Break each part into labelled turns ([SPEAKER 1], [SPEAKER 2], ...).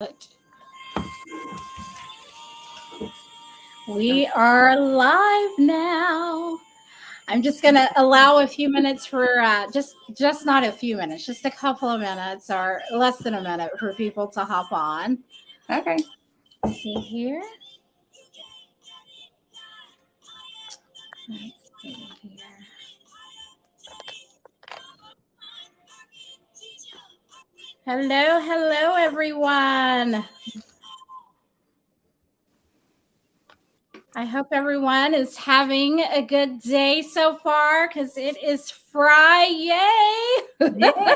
[SPEAKER 1] But we are live now. I'm just going to allow a few minutes for just not a few minutes, just a couple of minutes or less than a minute for people to hop on.
[SPEAKER 2] Okay.
[SPEAKER 1] Let's see here. Let's see here. Hello, everyone. I hope everyone is having a good day so far because it is Friday.
[SPEAKER 2] Yeah.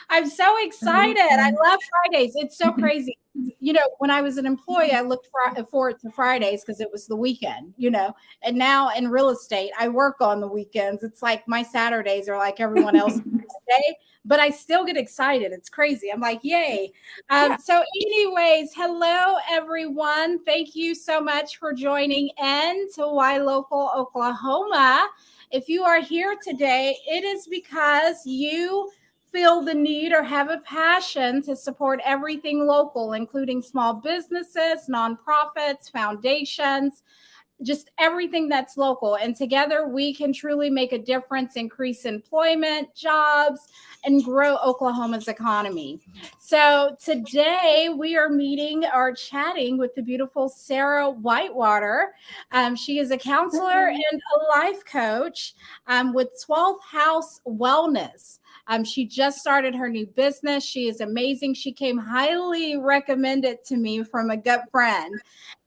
[SPEAKER 1] I'm so excited. I love Fridays. It's so crazy. You know, when I was an employee, I looked forward to Fridays because it was the weekend, and now in real estate, I work on the weekends. It's like my Saturdays are like everyone else's day, but I still get excited. It's crazy. I'm like, yay. So anyways, hello, everyone. Thank you so much for joining in to YLocal Oklahoma. If you are here today, it is because you feel the need or have a passion to support everything local, including small businesses, nonprofits, foundations, just everything that's local. And together we can truly make a difference, increase employment, jobs, and grow Oklahoma's economy. So today we are meeting or chatting with the beautiful Sarah Whitewater. She is a counselor and a life coach with 12th House Wellness. She just started her new business. She is amazing. She came highly recommended to me from a gut friend.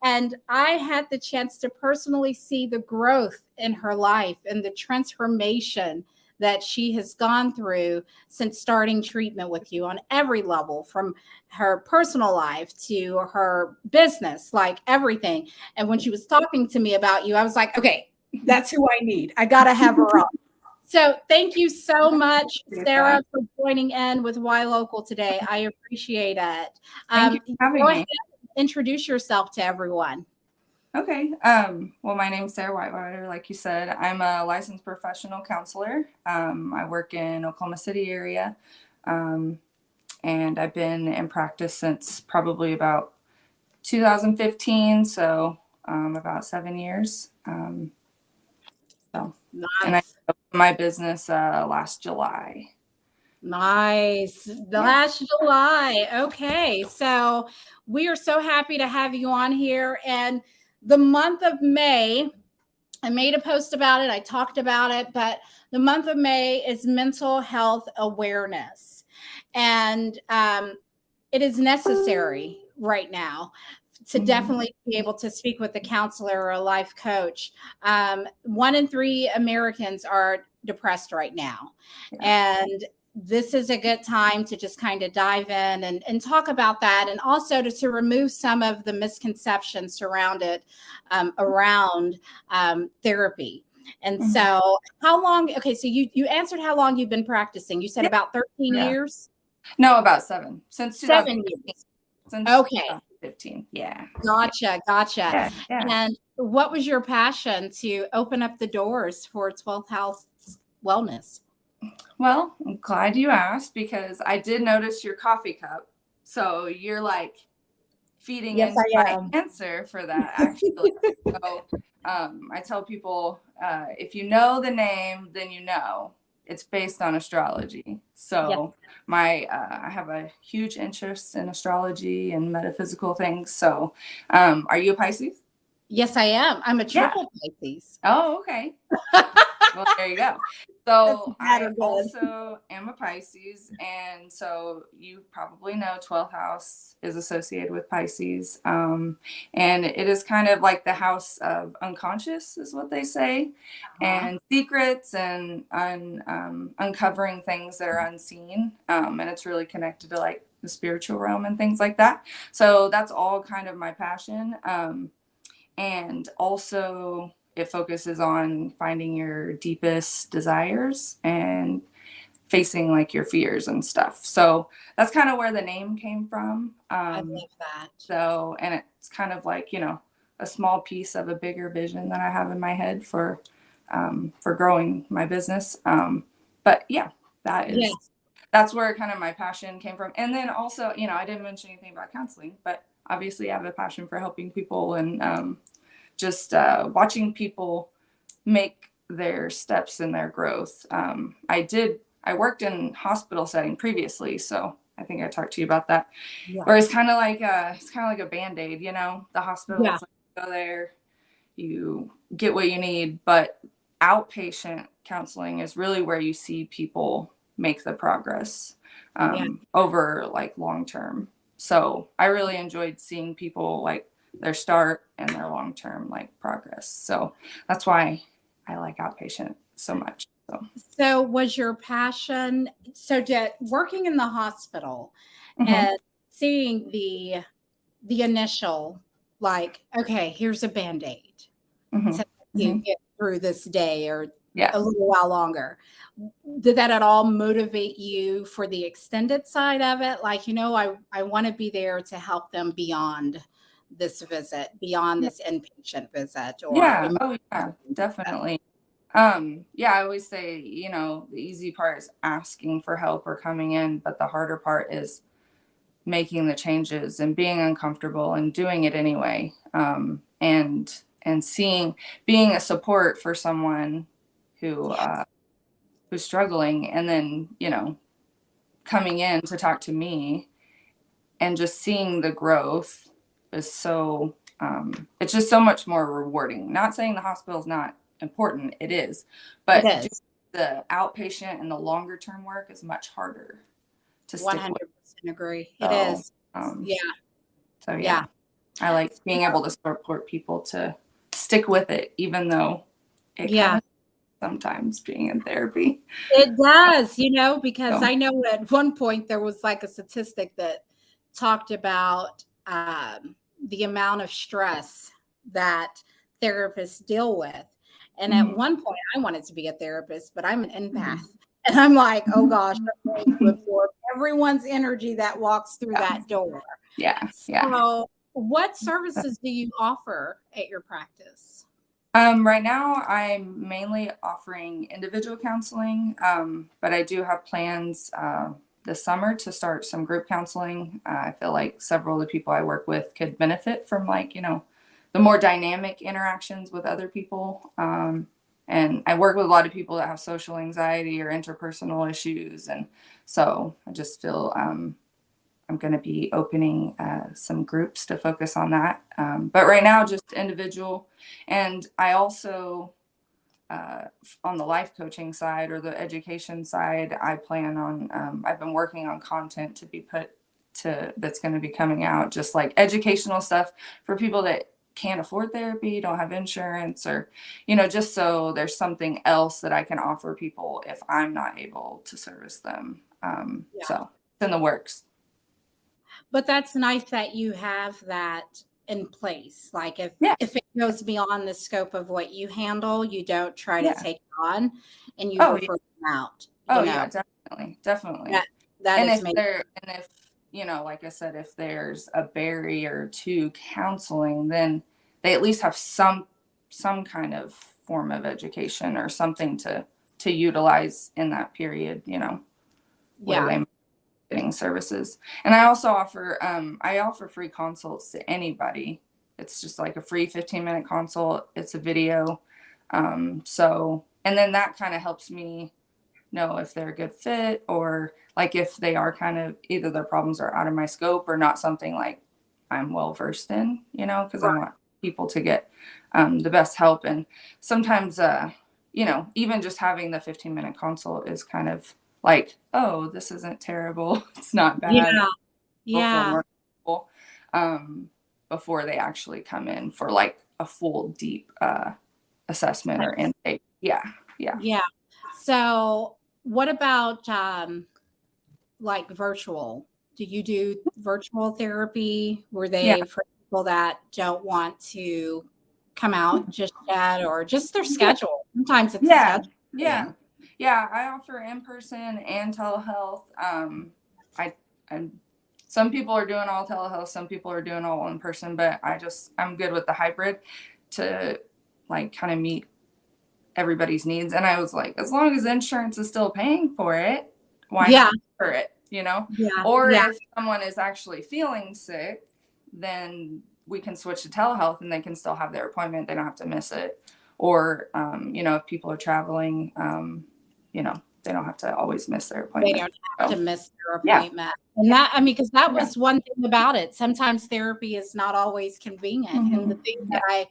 [SPEAKER 1] And I had the chance to personally see the growth in her life and the transformation that she has gone through since starting treatment with you on every level, from her personal life to her business, like everything. And when she was talking to me about you, I was like, okay, that's who I need. I got to have her on. So thank you so much, Sarah, for joining in with YLocal today. I appreciate it.
[SPEAKER 2] Thank you for having me.
[SPEAKER 1] Introduce yourself to everyone.
[SPEAKER 2] Okay. Well, my name's Sarah Whitewater. Like you said, I'm a licensed professional counselor. I work in Oklahoma City area, and I've been in practice since probably about 2015, so about 7 years.
[SPEAKER 1] Nice.
[SPEAKER 2] And I opened my business last July.
[SPEAKER 1] Nice. Last July. Okay. So we are so happy to have you on here. And the month of May, I made a post about it. I talked about it, but the month of May is mental health awareness. And it is necessary right now to definitely be able to speak with a counselor or a life coach. 1 in 3 Americans are depressed right now. And this is a good time to just kind of dive in and talk about that, and also to remove some of the misconceptions surrounded around therapy. And so how long, okay, so you answered how long you've been practicing. You said about 13 years?
[SPEAKER 2] No, about 7. Since
[SPEAKER 1] 7 years.
[SPEAKER 2] Since
[SPEAKER 1] okay.
[SPEAKER 2] 2015. Yeah.
[SPEAKER 1] Gotcha.
[SPEAKER 2] Yeah.
[SPEAKER 1] And what was your passion to open up the doors for 12th House Wellness?
[SPEAKER 2] Well, I'm glad you asked, because I did notice your coffee cup. So you're like feeding into my answer for that, actually. So I tell people, if you know the name, then you know. It's based on astrology. So I have a huge interest in astrology and metaphysical things. So are you a Pisces?
[SPEAKER 1] Yes, I am. I'm a triple Pisces.
[SPEAKER 2] Oh, okay. Well, there you go. So I also am a Pisces, and so you probably know 12th house is associated with Pisces, and it is kind of like the house of unconscious, is what they say, and secrets and uncovering things that are unseen, and it's really connected to like the spiritual realm and things like that. So that's all kind of my passion, and also it focuses on finding your deepest desires and facing like your fears and stuff. So that's kind of where the name came from.
[SPEAKER 1] I love that.
[SPEAKER 2] So, and it's kind of like, a small piece of a bigger vision that I have in my head for growing my business. But yeah, that is that's where kind of my passion came from. And then also, you know, I didn't mention anything about counseling, but obviously I have a passion for helping people and just watching people make their steps in their growth. I worked in hospital setting previously, so I think I talked to you about that.
[SPEAKER 1] Yeah.
[SPEAKER 2] Where it's kind of like a Band-Aid, you know, the hospital,
[SPEAKER 1] Yeah.
[SPEAKER 2] it's like you go there, you get what you need, but outpatient counseling is really where you see people make the progress over like long term. So I really enjoyed seeing people like their start and their long term like progress. So that's why I like outpatient so much.
[SPEAKER 1] So was your passion working in the hospital
[SPEAKER 2] Mm-hmm.
[SPEAKER 1] and seeing the initial, like, okay, here's a Band-Aid
[SPEAKER 2] Mm-hmm.
[SPEAKER 1] to you get through this day or
[SPEAKER 2] Yeah.
[SPEAKER 1] a little while longer. Did that at all motivate you for the extended side of it? Like, you know, I want to be there to help them beyond this visit, beyond this inpatient visit, or
[SPEAKER 2] Yeah. Oh yeah, definitely. Yeah, I always say, you know, the easy part is asking for help or coming in, but the harder part is making the changes and being uncomfortable and doing it anyway. And being a support for someone who's struggling, and then, you know, coming in to talk to me and just seeing the growth is so it's just so much more rewarding. Not saying the hospital is not important, it is, but
[SPEAKER 1] it is.
[SPEAKER 2] the outpatient and the longer term work is much harder to stick
[SPEAKER 1] 100%
[SPEAKER 2] with.
[SPEAKER 1] agree.
[SPEAKER 2] So,
[SPEAKER 1] It is.
[SPEAKER 2] yeah. So
[SPEAKER 1] Yeah.
[SPEAKER 2] I like being able to support people to stick with it, even though it kind of sometimes being in therapy.
[SPEAKER 1] It does, you know, because I know at one point there was like a statistic that talked about the amount of stress that therapists deal with. And at one point, I wanted to be a therapist, but I'm an empath. And I'm like, oh gosh, I'm going to absorb everyone's energy that walks through that door.
[SPEAKER 2] Yeah.
[SPEAKER 1] So, what services do you offer at your practice?
[SPEAKER 2] Right now, I'm mainly offering individual counseling, but I do have plans this summer to start some group counseling. I feel like several of the people I work with could benefit from, like, you know, the more dynamic interactions with other people. And I work with a lot of people that have social anxiety or interpersonal issues. And so I just feel I'm going to be opening some groups to focus on that. But right now, just individual. And I also, on the life coaching side or the education side, I plan on, I've been working on content to be put to, that's going to be coming out, just like educational stuff for people that can't afford therapy, don't have insurance, or, you know, just so there's something else that I can offer people if I'm not able to service them. So it's in the works.
[SPEAKER 1] But that's nice that you have that in place. Like if it goes beyond the scope of what you handle, you don't try to take it on, and you refer them out.
[SPEAKER 2] Yeah, definitely.
[SPEAKER 1] That
[SPEAKER 2] and
[SPEAKER 1] is
[SPEAKER 2] if you know, like I said, if there's a barrier to counseling, then they at least have some kind of form of education or something to utilize in that period, you know, where they getting services. And I also offer free consults to anybody. It's just like a free 15-minute consult. It's a video. So, and then that kind of helps me know if they're a good fit, or like if they are kind of either their problems are out of my scope or not something like I'm well versed in, you know, because I want people to get the best help. And sometimes, you know, even just having the 15-minute consult is kind of like, oh, this isn't terrible. It's not bad. Before they actually come in for like a full deep assessment or intake. Yeah.
[SPEAKER 1] So what about like virtual? Do you do virtual therapy? Were they for people that don't want to come out just yet, or just their schedule? Sometimes it's schedule.
[SPEAKER 2] Yeah, I offer in-person and telehealth. Some people are doing all telehealth, some people are doing all in person, but I'm good with the hybrid to like kind of meet everybody's needs. And I was like, as long as insurance is still paying for it, Why
[SPEAKER 1] Yeah.
[SPEAKER 2] for it,
[SPEAKER 1] Yeah.
[SPEAKER 2] Or
[SPEAKER 1] Yeah.
[SPEAKER 2] if someone is actually feeling sick, then we can switch to telehealth and they can still have their appointment. They don't have to miss it. Or, if people are traveling, they don't have to always miss their
[SPEAKER 1] They
[SPEAKER 2] appointment.
[SPEAKER 1] don't have to miss their
[SPEAKER 2] Yeah.
[SPEAKER 1] appointment. And that, because that
[SPEAKER 2] Yeah.
[SPEAKER 1] was one thing about it. Sometimes therapy is not always convenient. And the thing that I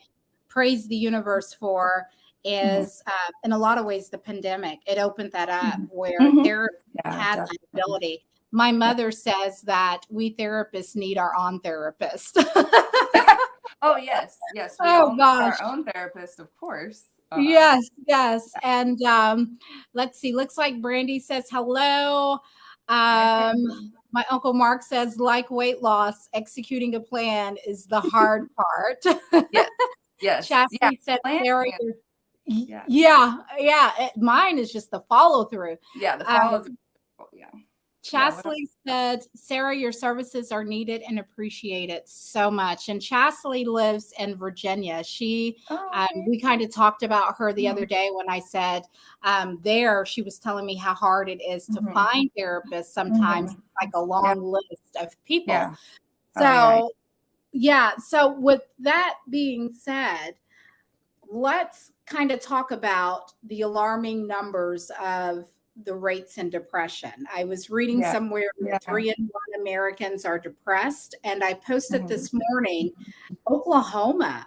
[SPEAKER 1] praise the universe for is, in a lot of ways, the pandemic. It opened that up where therapy had
[SPEAKER 2] definitely.
[SPEAKER 1] that ability. My mother says that we therapists need our own therapist.
[SPEAKER 2] Oh, yes. Yes. We
[SPEAKER 1] Oh
[SPEAKER 2] all need
[SPEAKER 1] gosh.
[SPEAKER 2] our own therapist, of course.
[SPEAKER 1] Yes, yes. And let's see. Looks like Brandy says hello. My Uncle Mark says, like weight loss, executing a plan is the hard part.
[SPEAKER 2] Yes. Yes.
[SPEAKER 1] Chastity said, Sarah, mine is just the follow through.
[SPEAKER 2] Yeah, the follow through. Yeah.
[SPEAKER 1] Chastity said, Sarah, your services are needed and appreciated so much. And Chastity lives in Virginia. We kind of talked about her the other day when I said she was telling me how hard it is to find therapists. Sometimes like a long list of people.
[SPEAKER 2] Yeah.
[SPEAKER 1] So, So with that being said, let's kind of talk about the alarming numbers of the rates in depression. I was reading somewhere that 3 in 1 Americans are depressed. And I posted this morning, Oklahoma,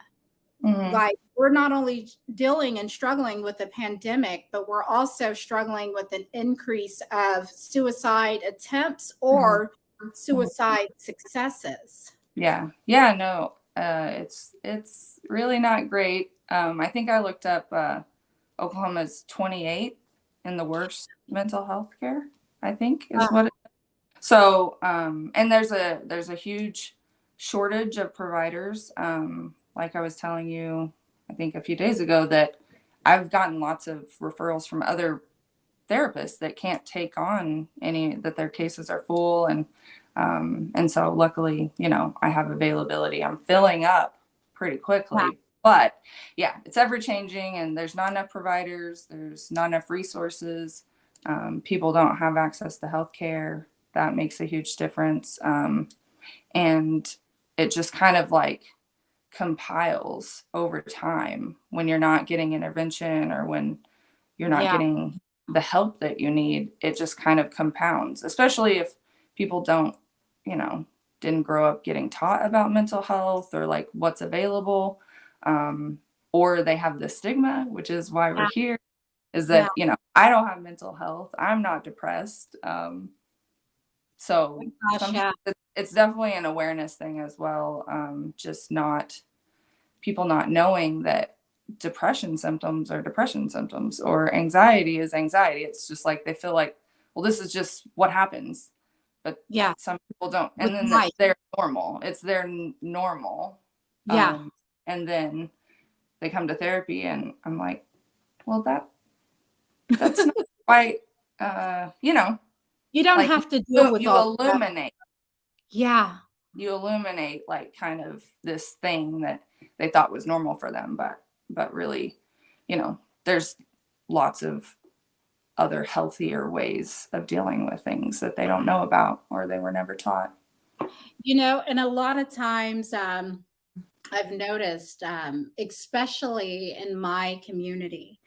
[SPEAKER 1] like we're not only dealing and struggling with the pandemic, but we're also struggling with an increase of suicide attempts or suicide successes.
[SPEAKER 2] Yeah. Yeah. No, it's really not great. I think I looked up Oklahoma's 28 in the worst mental health care, I think is what it is. So, and there's a huge shortage of providers. Like I was telling you, I think a few days ago, that I've gotten lots of referrals from other therapists that can't take on that their cases are full. And so luckily, I have availability. I'm filling up pretty quickly. But yeah, it's ever changing and there's not enough providers. There's not enough resources. People don't have access to healthcare. That makes a huge difference. And it just kind of like compiles over time when you're not getting intervention or when you're not getting the help that you need. It just kind of compounds, especially if people didn't grow up getting taught about mental health or like what's available. Or they have the stigma, which is why we're here, is that, I don't have mental health. I'm not depressed. So it's definitely an awareness thing as well. Just people not knowing that depression symptoms are depression symptoms or anxiety is anxiety. It's just like, they feel like, well, this is just what happens. But some people don't. And then it's their normal. It's their normal. And then they come to therapy and I'm like, well, that's not quite, you
[SPEAKER 1] don't
[SPEAKER 2] like,
[SPEAKER 1] have to deal with all
[SPEAKER 2] illuminate.
[SPEAKER 1] Yeah.
[SPEAKER 2] You illuminate like kind of this thing that they thought was normal for them, but really, there's lots of other healthier ways of dealing with things that they don't know about or they were never taught.
[SPEAKER 1] And a lot of times I've noticed, especially in my community,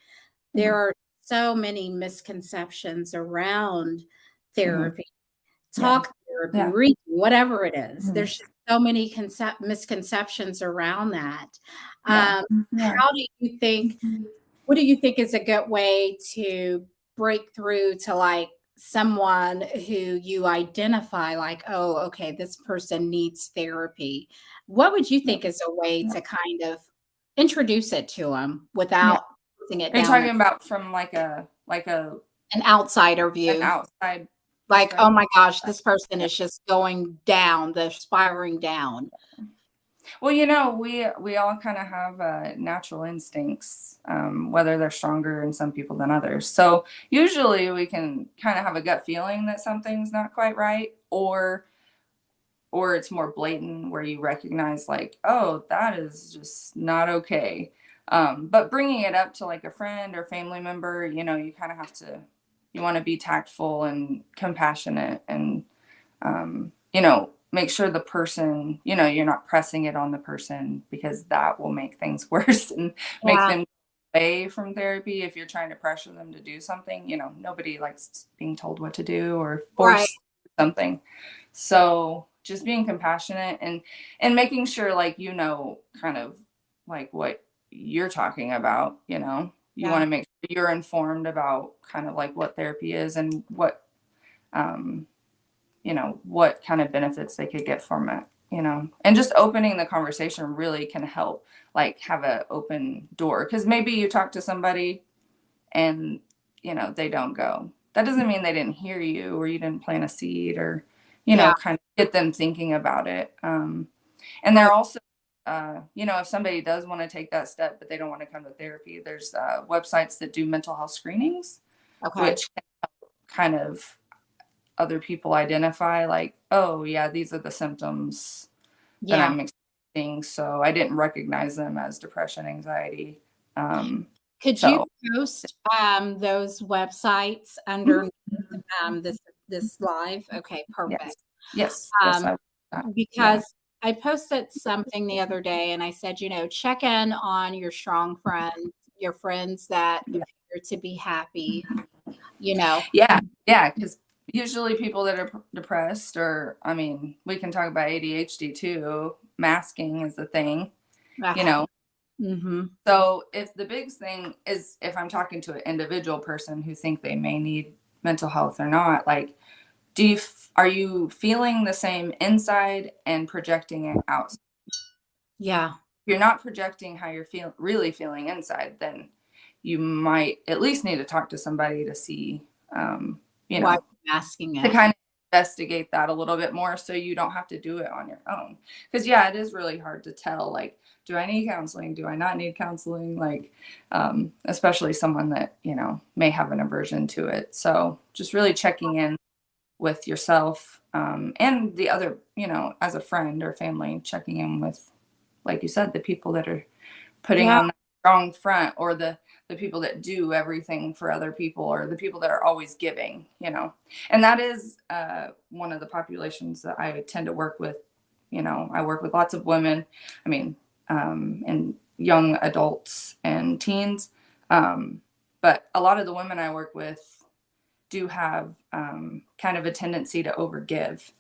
[SPEAKER 1] there are so many misconceptions around therapy, talk therapy, reading, whatever it is. There's just so many misconceptions around that. How do you think, what do you think is a good way to break through to like someone who you identify like, oh, okay, this person needs therapy? What would you think is a way to kind of introduce it to them without putting it down?
[SPEAKER 2] You're talking about from like an
[SPEAKER 1] outsider view.
[SPEAKER 2] An outside.
[SPEAKER 1] Like, oh my gosh, this person is just going down, they're spiraling down.
[SPEAKER 2] Well, we all kind of have natural instincts, whether they're stronger in some people than others. So usually we can kind of have a gut feeling that something's not quite right, or it's more blatant where you recognize like, oh, that is just not okay. But bringing it up to like a friend or family member, you kind of have to, you want to be tactful and compassionate and, make sure the person, you're not pressing it on the person, because that will make things worse and make them away from therapy. If you're trying to pressure them to do something, nobody likes being told what to do or force something. So just being compassionate and making sure, like, kind of like what you're talking about, you want to make sure you're informed about kind of like what therapy is and what, what kind of benefits they could get from it, and just opening the conversation really can help, like, have an open door. Because maybe you talk to somebody and, they don't go. That doesn't mean they didn't hear you or you didn't plant a seed or, kind of get them thinking about it. And they're also, if somebody does want to take that step, but they don't want to come to therapy, there's websites that do mental health screenings, which can help kind of other people identify, like, oh yeah, these are the symptoms that I'm experiencing, so I didn't recognize them as depression, anxiety.
[SPEAKER 1] Could you post those websites under this live? Okay, perfect.
[SPEAKER 2] Yes.
[SPEAKER 1] Because I posted something the other day and I said, check in on your strong friends, your friends that appear to be happy,
[SPEAKER 2] Yeah, because usually people that are depressed, or, we can talk about ADHD too. Masking is the thing, So if the biggest thing is, if I'm talking to an individual person who think they may need mental health or not, like, are you feeling the same inside and projecting it out?
[SPEAKER 1] Yeah.
[SPEAKER 2] If you're not projecting how you're really feeling inside, then you might at least need to talk to somebody to see,
[SPEAKER 1] why asking it,
[SPEAKER 2] to kind of investigate that a little bit more, so you don't have to do it on your own. Because it is really hard to tell, like, do I need counseling? Do I not need counseling? Like, especially someone that, may have an aversion to it. So just really checking in with yourself, and the other, as a friend or family, checking in with, like you said, the people that are putting on that strong front, or the people that do everything for other people, or the people that are always giving, and that is one of the populations that I tend to work with. I work with lots of women, and young adults and teens. But a lot of the women I work with do have kind of a tendency to overgive.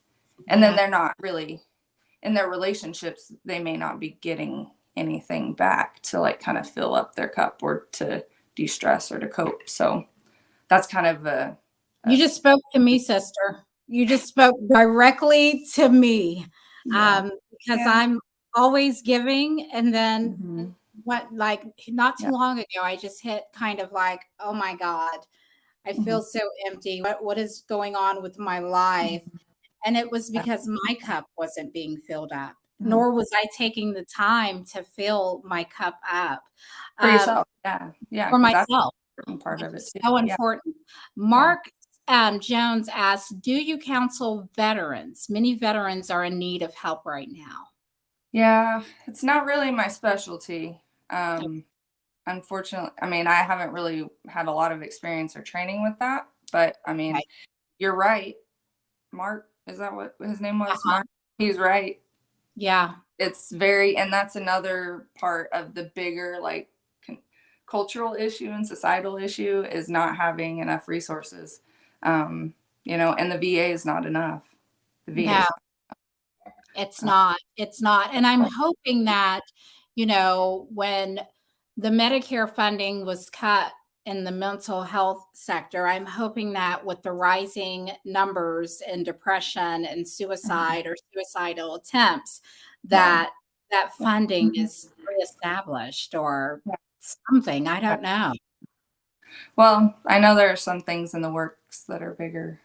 [SPEAKER 2] And then they're not really, in their relationships, they may not be getting anything back to, like, kind of fill up their cup or to de-stress or to cope. So that's kind of
[SPEAKER 1] you just spoke to me, sister. You just spoke directly to me, because I'm always giving. And then not too long ago, I just hit kind of like, oh my God, I feel so empty. What is going on with my life? And it was because my cup wasn't being filled up, nor was I taking the time to fill my cup up.
[SPEAKER 2] For yourself.
[SPEAKER 1] For myself.
[SPEAKER 2] Part of it too.
[SPEAKER 1] So important. Mark Jones asks, do you counsel veterans? Many veterans are in need of help right now.
[SPEAKER 2] Yeah, it's not really my specialty. Unfortunately, I haven't really had a lot of experience or training with that, but you're right. Mark, is that what his name was? Mark? He's right.
[SPEAKER 1] Yeah.
[SPEAKER 2] It's and that's another part of the bigger, like, cultural issue and societal issue, is not having enough resources. And the VA is not enough. The VA
[SPEAKER 1] It's not. And I'm hoping that, when the Medicare funding was cut in the mental health sector, I'm hoping that with the rising numbers in depression and suicide or suicidal attempts, that funding is reestablished or something. I don't know.
[SPEAKER 2] Well, I know there are some things in the works that are bigger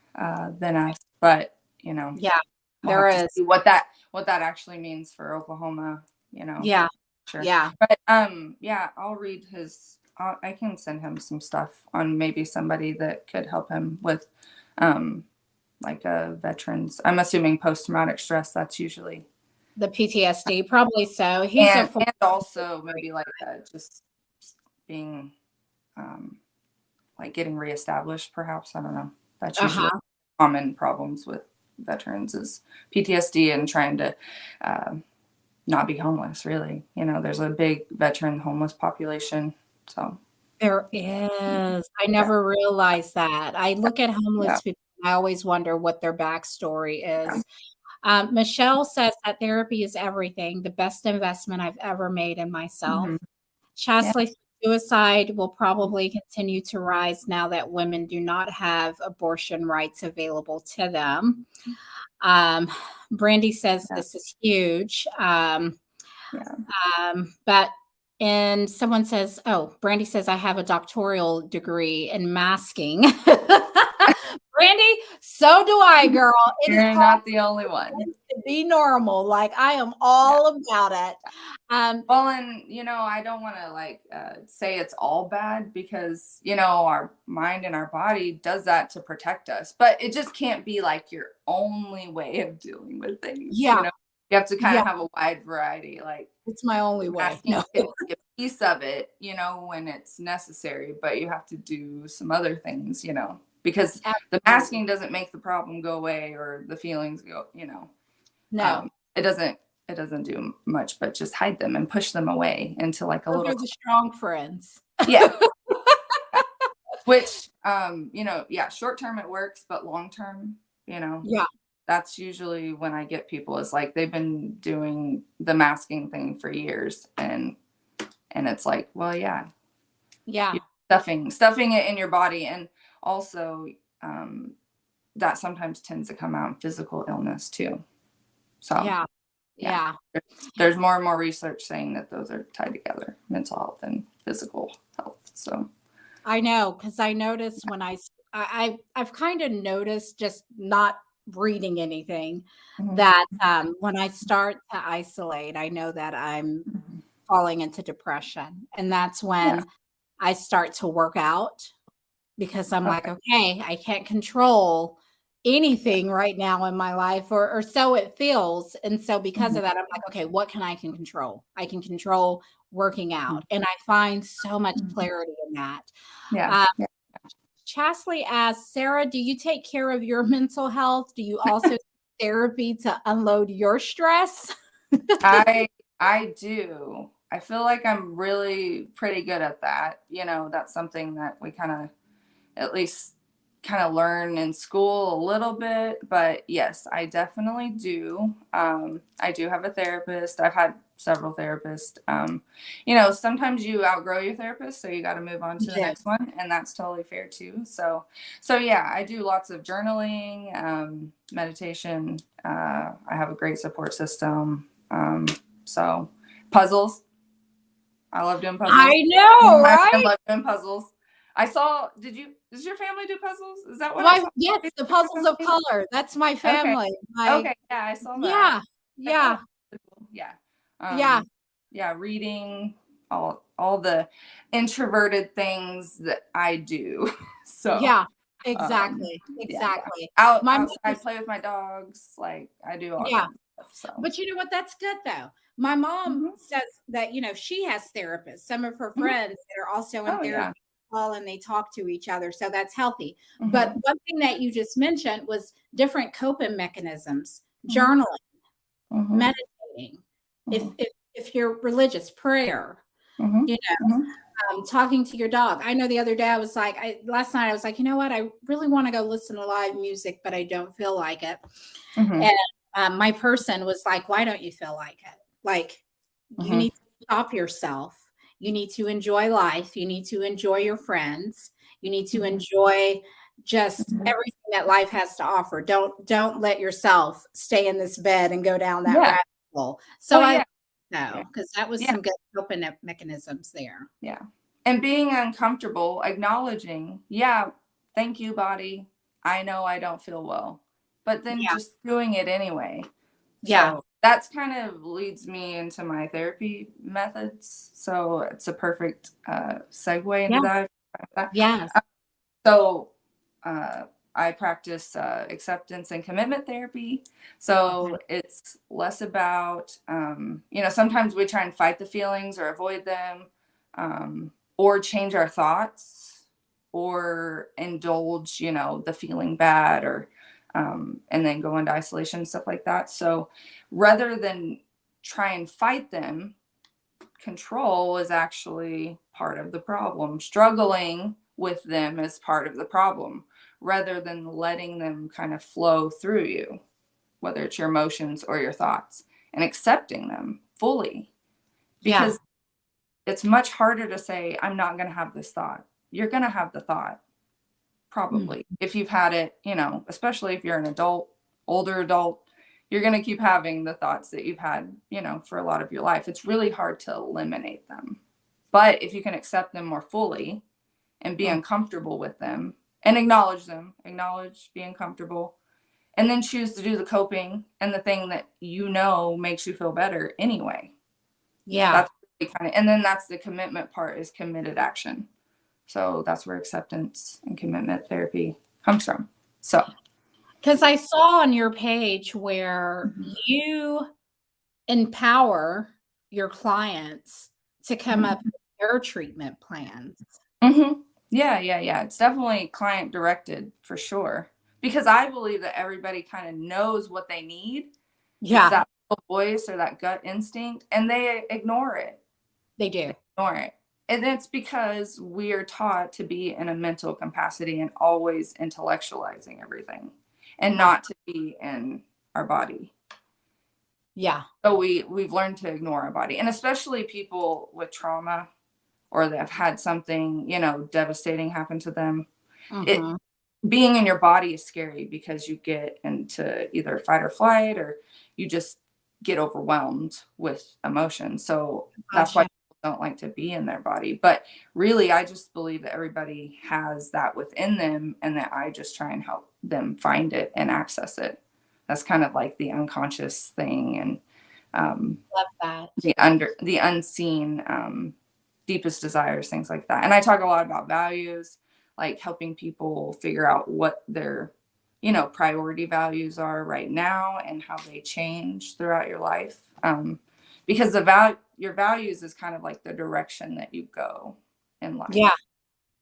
[SPEAKER 2] than us, but
[SPEAKER 1] there is.
[SPEAKER 2] See what that actually means for Oklahoma. Sure.
[SPEAKER 1] Yeah.
[SPEAKER 2] But I'll read his. I can send him some stuff on maybe somebody that could help him with, like, veterans. I'm assuming post-traumatic stress. That's usually
[SPEAKER 1] the PTSD, probably so.
[SPEAKER 2] And also maybe like just being like getting reestablished, perhaps. I don't know. That's usually common problems with veterans is PTSD and trying to not be homeless, really. You know, there's a big veteran homeless population. So
[SPEAKER 1] There is. I never realized that. I look at homeless people, and I always wonder what their backstory is. Michelle says that therapy is everything, the best investment I've ever made in myself. Chastely, suicide will probably continue to rise now that women do not have abortion rights available to them. Brandy says this is huge. But and someone says, oh, Brandy says, I have a doctoral degree in masking. Brandy, so do I, girl.
[SPEAKER 2] You're not the only one.
[SPEAKER 1] To be normal. Like, I am all about it.
[SPEAKER 2] Well, and, you know, I don't want to like say it's all bad because, you know, our mind and our body does that to protect us. But it just can't be like your only way of dealing with things.
[SPEAKER 1] Yeah.
[SPEAKER 2] You know? You have to kind of have a wide variety. Like,
[SPEAKER 1] it's my only way.
[SPEAKER 2] No. Can be a piece of it, you know, when it's necessary, but you have to do some other things, you know, because the masking doesn't make the problem go away or the feelings go, you know.
[SPEAKER 1] No,
[SPEAKER 2] it doesn't do much, but just hide them and push them away into like a little.
[SPEAKER 1] The strong friends.
[SPEAKER 2] Yeah. Which, you know, short term it works, but long term, you know.
[SPEAKER 1] Yeah.
[SPEAKER 2] That's usually when I get people is like they've been doing the masking thing for years and it's like, well, yeah, stuffing it in your body. And also that sometimes tends to come out in physical illness too. So there's more and more research saying that those are tied together, mental health and physical health. So
[SPEAKER 1] I know, because I noticed when I've kind of noticed just not reading anything that when I start to isolate, I know that I'm falling into depression. And that's when I start to work out because I'm like, okay, I can't control anything right now in my life or so it feels. And so because of that, I'm like, okay, what can I control? I can control working out. And I find so much clarity in that. Chastely asks, Sarah, do you take care of your mental health? Do you also therapy to unload your stress?
[SPEAKER 2] I do. I feel like I'm really pretty good at that. You know, that's something that we kind of at least kind of learn in school a little bit, but yes, I definitely do. I do have a therapist. I've had several therapists. You know, sometimes you outgrow your therapist, so you got to move on to the next one, and that's totally fair too. So yeah, I do lots of journaling, meditation. I have a great support system. So puzzles. I love doing puzzles.
[SPEAKER 1] I know, right?
[SPEAKER 2] I love doing puzzles. Does your family do puzzles? Is that what
[SPEAKER 1] yes, the puzzles of color. That's my family.
[SPEAKER 2] Okay. Yeah, I saw that.
[SPEAKER 1] Yeah.
[SPEAKER 2] Reading all the introverted things that I do. So
[SPEAKER 1] yeah, exactly.
[SPEAKER 2] Outside, play with my dogs. Like I do all that stuff. So.
[SPEAKER 1] But you know what? That's good though. My mom says that, you know, she has therapists, some of her friends that are also in therapy. And they talk to each other. So that's healthy. But one thing that you just mentioned was different coping mechanisms, journaling, meditating. If you're religious, prayer, you know, talking to your dog. I know the other day last night I was like, you know what? I really want to go listen to live music, but I don't feel like it. And my person was like, why don't you feel like it? Like you need to stop yourself. You need to enjoy life. You need to enjoy your friends. You need to enjoy just everything that life has to offer. Don't let yourself stay in this bed and go down that rabbit hole. So I know, because that was some good coping mechanisms there.
[SPEAKER 2] Yeah. And being uncomfortable, acknowledging, thank you, body. I know I don't feel well. But then just doing it anyway. So that's kind of leads me into my therapy methods. So it's a perfect segue into that.
[SPEAKER 1] Yeah.
[SPEAKER 2] So I practice acceptance and commitment therapy. So it's less about, you know, sometimes we try and fight the feelings or avoid them or change our thoughts. or indulge, the feeling bad, or and then go into isolation and stuff like that. So rather than try and fight them, control is actually part of the problem. Struggling with them is part of the problem, rather than letting them kind of flow through you, whether it's your emotions or your thoughts, and accepting them fully. Because it's much harder to say, I'm not going to have this thought. You're going to have the thought, probably. If you've had it, especially if you're an adult, older adult, you're going to keep having the thoughts that you've had, for a lot of your life. It's really hard to eliminate them. But if you can accept them more fully and be uncomfortable with them and acknowledge them, being comfortable, and then choose to do the coping and the thing that makes you feel better anyway.
[SPEAKER 1] Yeah.
[SPEAKER 2] That's really and then that's the commitment part, is committed action. So that's where acceptance and commitment therapy comes from. So,
[SPEAKER 1] because I saw on your page where you empower your clients to come up with their treatment plans.
[SPEAKER 2] Yeah. It's definitely client directed for sure, because I believe that everybody kind of knows what they need.
[SPEAKER 1] Yeah.
[SPEAKER 2] It's that voice or that gut instinct, and they ignore it.
[SPEAKER 1] They do.
[SPEAKER 2] Ignore it. And it's because we are taught to be in a mental capacity and always intellectualizing everything, and not to be in our body.
[SPEAKER 1] Yeah.
[SPEAKER 2] So we've learned to ignore our body, and especially people with trauma, or that have had something, devastating happen to them. Being in your body is scary, because you get into either fight or flight, or you just get overwhelmed with emotion. So that's why people don't like to be in their body. But really, I just believe that everybody has that within them, and that I just try and help them find it and access it. That's kind of like the unconscious thing, and
[SPEAKER 1] love that.
[SPEAKER 2] the unseen deepest desires, things like that. And I talk a lot about values, like helping people figure out what their priority values are right now, and how they change throughout your life, because your values is kind of like the direction that you go in life.
[SPEAKER 1] Yeah.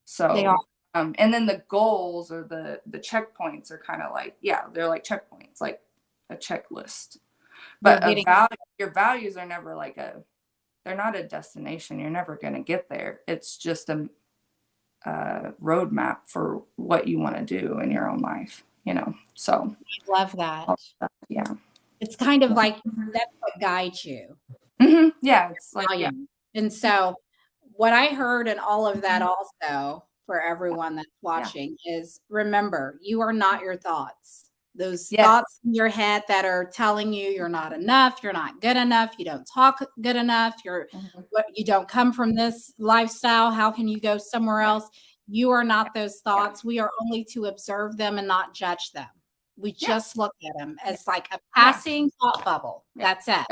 [SPEAKER 2] So
[SPEAKER 1] they are.
[SPEAKER 2] And then the goals, or the checkpoints, are kind of like, they're like checkpoints, like a checklist. But your values are never like they're not a destination. You're never going to get there. It's just a roadmap for what you want to do in your own life, so.
[SPEAKER 1] I love that.
[SPEAKER 2] Yeah.
[SPEAKER 1] It's kind of like, that's what guides you.
[SPEAKER 2] Yeah. It's like,
[SPEAKER 1] And so what I heard in all of that also, for everyone that's watching, is remember, you are not your thoughts. Those thoughts in your head that are telling you you're not enough, you're not good enough, you don't talk good enough, you don't come from this lifestyle, how can you go somewhere else? You are not those thoughts. We are only to observe them and not judge them. We just look at them as like a passing thought bubble. That's it.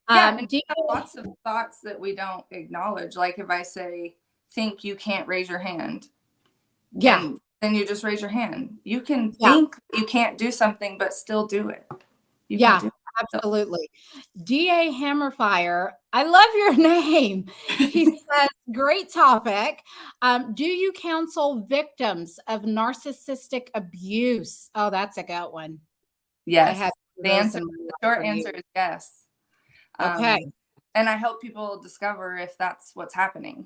[SPEAKER 2] And we have lots of thoughts that we don't acknowledge. Like if I say, think you can't raise your hand.
[SPEAKER 1] Yeah.
[SPEAKER 2] Then you just raise your hand. You can think you can't do something, but still do it.
[SPEAKER 1] Absolutely. DA Hammerfire, I love your name. He says, great topic. Do you counsel victims of narcissistic abuse? Oh, that's a good one.
[SPEAKER 2] Yes. The short answer is yes.
[SPEAKER 1] Okay.
[SPEAKER 2] And I help people discover if that's what's happening.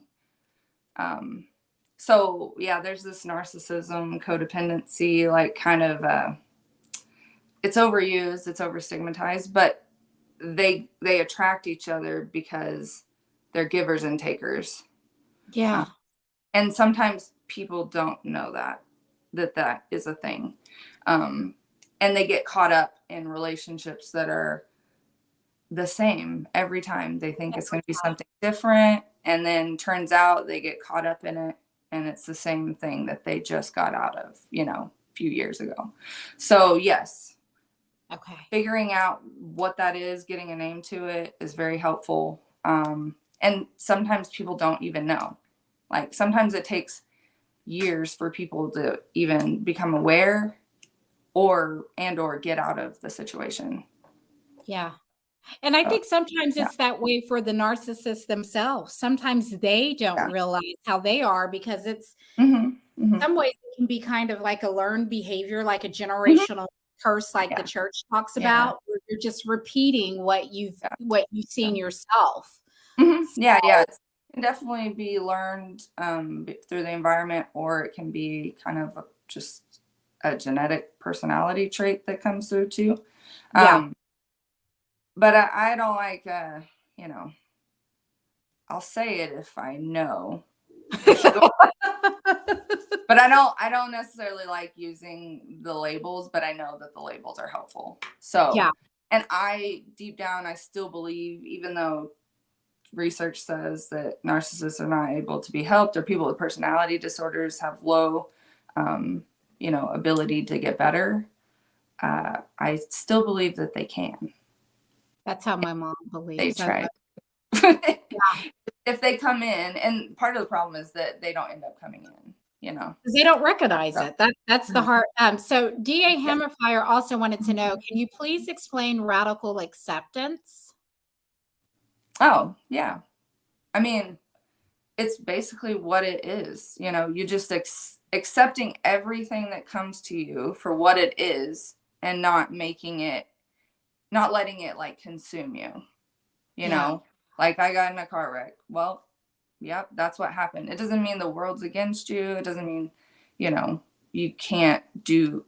[SPEAKER 2] So there's this narcissism, codependency, like kind of, it's overused, it's overstigmatized, but they attract each other because they're givers and takers.
[SPEAKER 1] Yeah.
[SPEAKER 2] And sometimes people don't know that is a thing. And they get caught up in relationships that are the same every time. They think it's going to be something different, and then turns out they get caught up in it, and it's the same thing that they just got out of, a few years ago. So yes.
[SPEAKER 1] Okay.
[SPEAKER 2] Figuring out what that is, getting a name to it, is very helpful. And sometimes people don't even know. Like sometimes it takes years for people to even become aware or get out of the situation.
[SPEAKER 1] Yeah. And I think sometimes it's that way for the narcissists themselves. Sometimes they don't realize how they are, because it's some ways it can be kind of like a learned behavior, like a generational curse, like the church talks about, where you're just repeating what you've seen yourself.
[SPEAKER 2] Yeah, it can definitely be learned through the environment, or it can be kind of just a genetic personality trait that comes through too. But I don't like, I'll say it if I know for sure. But I don't necessarily like using the labels, but I know that the labels are helpful. So, and deep down, I still believe, even though research says that narcissists are not able to be helped, or people with personality disorders have low, ability to get better, I still believe that they can.
[SPEAKER 1] That's how my mom believes.
[SPEAKER 2] They try. If they come in, and part of the problem is that they don't end up coming in,
[SPEAKER 1] because they don't recognize it. That's the hard. So DA Hammerfire also wanted to know, can you please explain radical acceptance?
[SPEAKER 2] Oh, yeah. I mean, it's basically what it is. You just accepting everything that comes to you for what it is, and not letting it like consume you. Like, I got in a car wreck. Well, yep, that's what happened. It doesn't mean the world's against you. It doesn't mean, you can't do,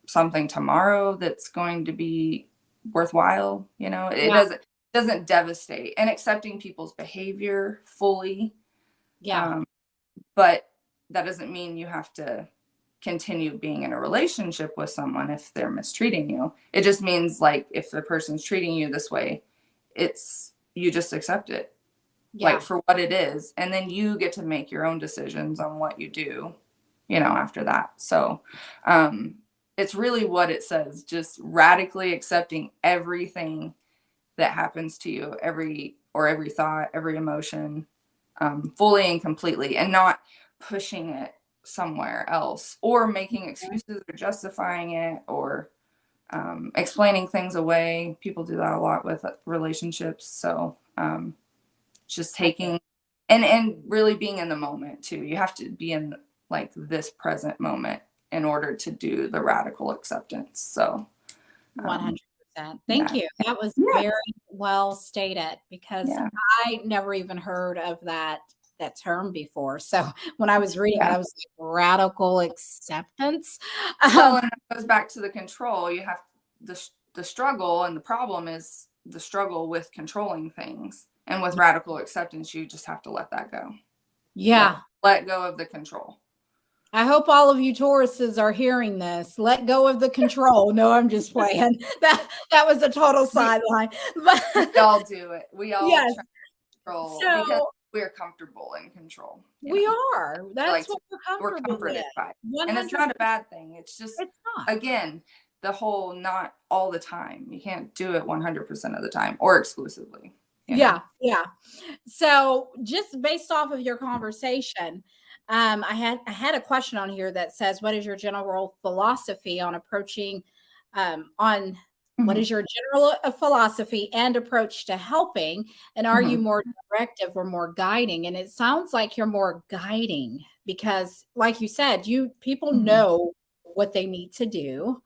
[SPEAKER 2] something tomorrow that's going to be worthwhile. It doesn't devastate. And accepting people's behavior fully. But that doesn't mean you have to continue being in a relationship with someone if they're mistreating you. It just means, like, if the person's treating you this way, you just accept it, like, for what it is, and then you get to make your own decisions on what you do, after that. So it's really what it says, just radically accepting everything that happens to you, every thought, every emotion, fully and completely, and not pushing it somewhere else, or making excuses, or justifying it, or explaining things away. People do that a lot with relationships. So just taking and really being in the moment too. You have to be in, like, this present moment in order to do the radical acceptance. So
[SPEAKER 1] 100%. Thank you. That was very well stated, because I never even heard of that term before. So when I was reading it, I was like, radical acceptance.
[SPEAKER 2] Well, and it goes back to the control. You have the struggle, and the problem is the struggle with controlling things. And with radical acceptance, you just have to let that go. Let go of the control.
[SPEAKER 1] I hope all of you Tauruses are hearing this. Let go of the control. No, I'm just playing. That was a total sideline. But
[SPEAKER 2] we all do it. We all try to control because we're comfortable in control.
[SPEAKER 1] We are. That's what we're comforted
[SPEAKER 2] by. 100%. And it's not a bad thing. It's just, again, the whole not all the time. You can't do it 100% of the time, or exclusively.
[SPEAKER 1] Yeah. So just based off of your conversation, I had a question on here that says, what is your general philosophy on approaching what is your general philosophy and approach to helping? And are you more directive or more guiding? And it sounds like you're more guiding, because, like you said, people know what they need to do.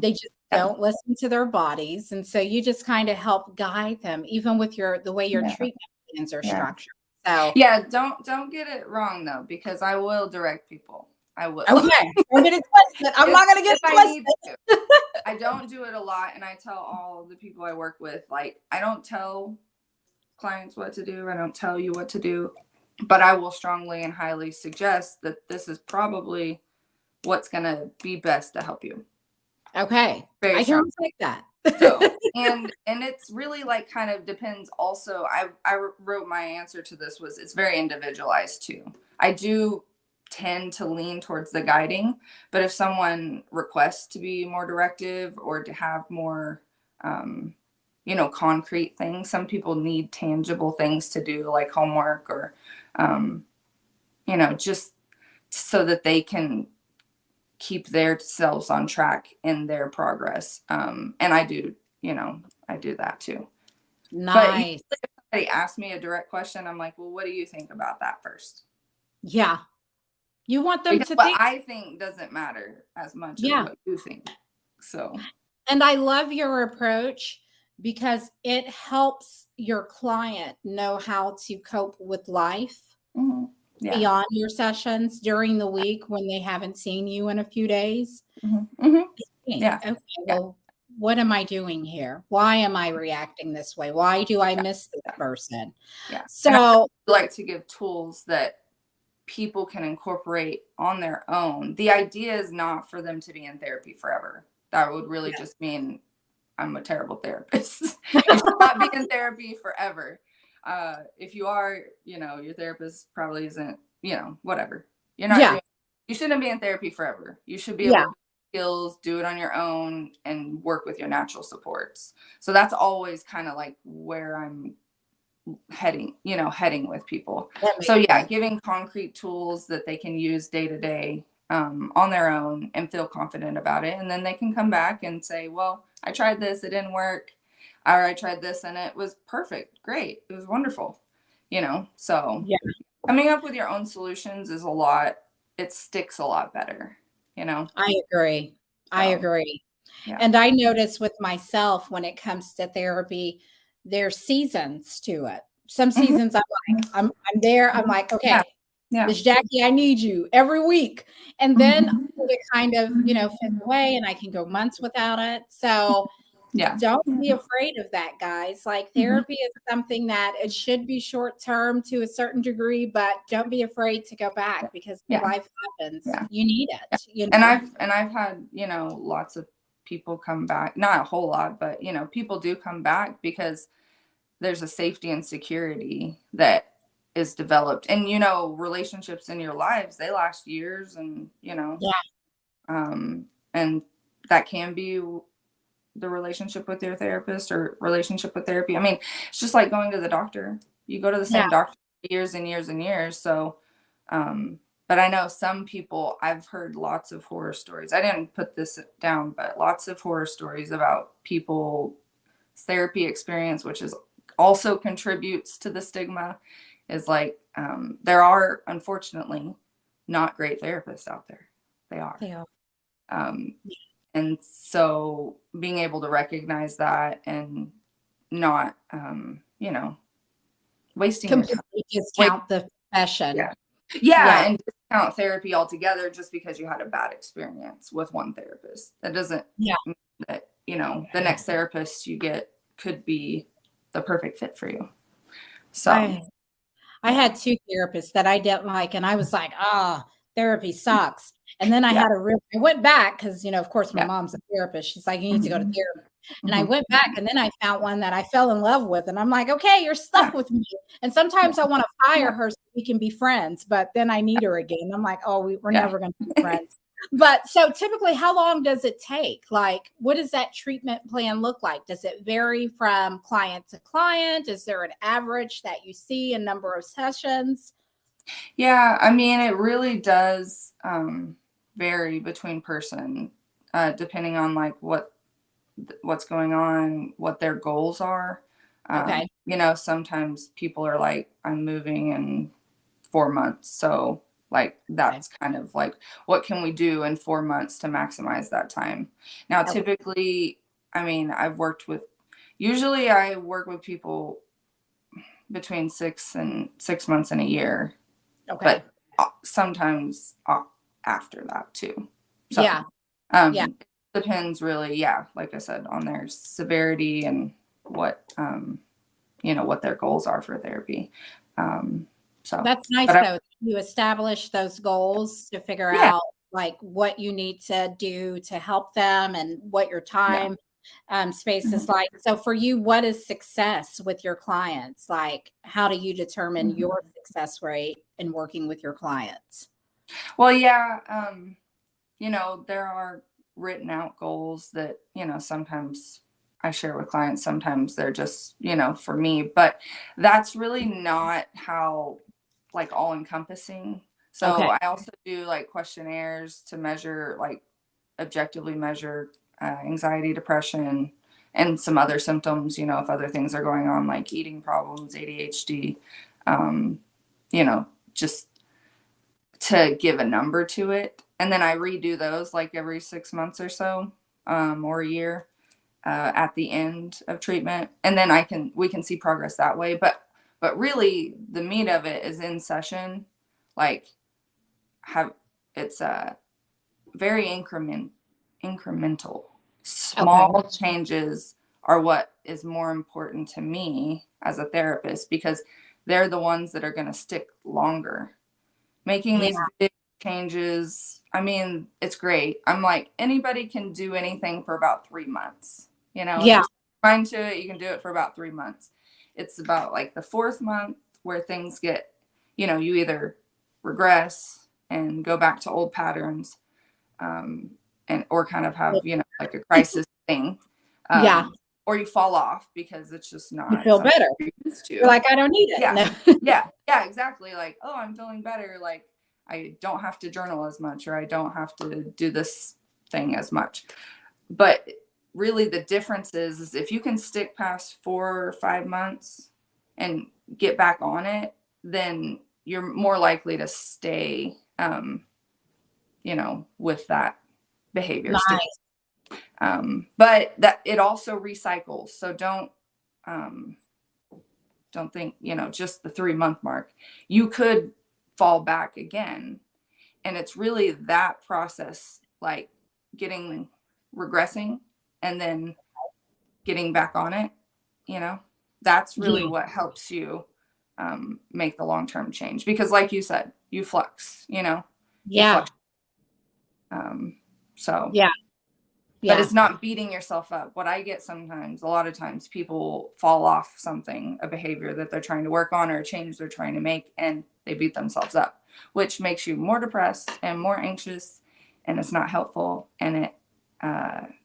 [SPEAKER 1] They just don't listen to their bodies. And so you just kind of help guide them, even with the way your treatment plans are structured. So
[SPEAKER 2] don't get it wrong though, because I will direct people. I will.
[SPEAKER 1] Okay. I'm not going to get twisted.
[SPEAKER 2] I don't do it a lot, and I tell all the people I work with, like, I don't tell clients what to do. I don't tell you what to do, but I will strongly and highly suggest that this is probably what's going to be best to help you.
[SPEAKER 1] Okay. I can respect that.
[SPEAKER 2] So, and it's really, like, kind of depends also. I wrote my answer to this was, it's very individualized too. I do tend to lean towards the guiding, but if someone requests to be more directive, or to have more concrete things, some people need tangible things to do, like homework, or just so that they can keep their selves on track in their progress. And I do that too.
[SPEAKER 1] Nice.
[SPEAKER 2] But if somebody asks me a direct question, I'm like, well, what do you think about that first?
[SPEAKER 1] Yeah. You want them
[SPEAKER 2] Because
[SPEAKER 1] to
[SPEAKER 2] what
[SPEAKER 1] think.
[SPEAKER 2] I think doesn't matter as much as what you think. So.
[SPEAKER 1] And I love your approach because it helps your client know how to cope with life
[SPEAKER 2] Yeah.
[SPEAKER 1] beyond your sessions during the week when they haven't seen you in a few days.
[SPEAKER 2] Yeah.
[SPEAKER 1] Okay, well, what am I doing here? Why am I reacting this way? Why do I miss this person?
[SPEAKER 2] Yeah.
[SPEAKER 1] So
[SPEAKER 2] and I like to give tools that people can incorporate on their own. The idea is not for them to be in therapy forever. That would really just mean I'm a terrible therapist. You should not be in therapy forever. If you are, your therapist probably isn't, whatever. You're not doing, you shouldn't be in therapy forever. You should be able to build skills, do it on your own, and work with your natural supports. So that's always kind of like where I'm heading with people. So giving concrete tools that they can use day to day on their own and feel confident about it. And then they can come back and say, well, I tried this, it didn't work. Or I tried this and it was perfect. Great. It was wonderful. So coming up with your own solutions is it sticks a lot better,
[SPEAKER 1] I agree. I agree.
[SPEAKER 2] Yeah.
[SPEAKER 1] And I notice with myself when it comes to therapy, there's seasons to it. Some seasons I'm there. I'm like, okay, Miss Jackie, I need you every week. And then it kind of, fits away and I can go months without it. So don't be afraid of that, guys. Like therapy is something that it should be short term to a certain degree, but don't be afraid to go back because life happens. You need it.
[SPEAKER 2] And I've had, lots of people come back, not a whole lot, but people do come back because there's a safety and security that is developed. And relationships in your lives, they last years, and and that can be the relationship with your therapist or relationship with therapy. I mean, it's just like going to the doctor. You go to the same doctor for years and years and years. So but I know some people, I've heard lots of horror stories. I didn't put this down, but lots of horror stories about people's therapy experience, which is also contributes to the stigma, is like there are, unfortunately, not great therapists out there. They are. And so being able to recognize that and not, wasting
[SPEAKER 1] completely discount the profession.
[SPEAKER 2] And discount therapy altogether just because you had a bad experience with one therapist. That doesn't mean that, the next therapist you get could be the perfect fit for you. So
[SPEAKER 1] I had 2 therapists that I didn't like, and I was like, therapy sucks. And then I went back because, of course, my mom's a therapist. She's like, you need to go to therapy. And I went back and then I found one that I fell in love with. And I'm like, okay, you're stuck with me. And sometimes I want to fire her so we can be friends, but then I need her again. I'm like, oh, we're never going to be friends. But so typically, how long does it take? Like, what does that treatment plan look like? Does it vary from client to client? Is there an average that you see in number of sessions?
[SPEAKER 2] Yeah, I mean, it really does vary between person, depending on like what's going on, what their goals are. Sometimes people are like, I'm moving in 4 months. So like, that's kind of like, what can we do in 4 months to maximize that time? Now, typically, I mean, usually I work with people between 6 months and a year. But sometimes after that too. So, it depends really, like I said, on their severity and what, what their goals are for therapy. So
[SPEAKER 1] that's nice though. You establish those goals to figure out like what you need to do to help them and what your time space is like. So for you, what is success with your clients? Like, how do you determine your success rate in working with your clients?
[SPEAKER 2] Well, there are written out goals that, sometimes I share with clients. Sometimes they're just, for me, but that's really not how like all encompassing. So I also do like questionnaires to measure, like objectively measure anxiety, depression, and some other symptoms, if other things are going on, like eating problems, ADHD, just to give a number to it. And then I redo those like every 6 months or so, or a year, at the end of treatment. And then we can see progress that way. But really the meat of it is in session, like it's very incremental. Small changes are what is more important to me as a therapist, because they're the ones that are going to stick longer. Making these big changes, I mean, it's great. I'm like, anybody can do anything for about 3 months. You know, if you're trying to it, you can do it for about 3 months. It's about like the 4th month where things get, you know, you either regress and go back to old patterns, or kind of have, you know, like a crisis thing. Or you fall off because it's just not.
[SPEAKER 1] You feel better. You're like, I don't need it.
[SPEAKER 2] Yeah, exactly. Like, oh, I'm feeling better. Like, I don't have to journal as much, or I don't have to do this thing as much. But really the difference is if you can stick past 4 or 5 months and get back on it, then you're more likely to stay, you know, with that behavior. But that it also recycles. So don't think, you know, just the 3-month mark. You could fall back again. And it's really that process, like regressing and then getting back on it, you know, that's really what helps you make the long-term change. Because like you said, you flux, you know. But it's not beating yourself up. What I get sometimes, a lot of times, people fall off something, a behavior that they're trying to work on or a change they're trying to make, and they beat themselves up, which makes you more depressed and more anxious, and it's not helpful, and it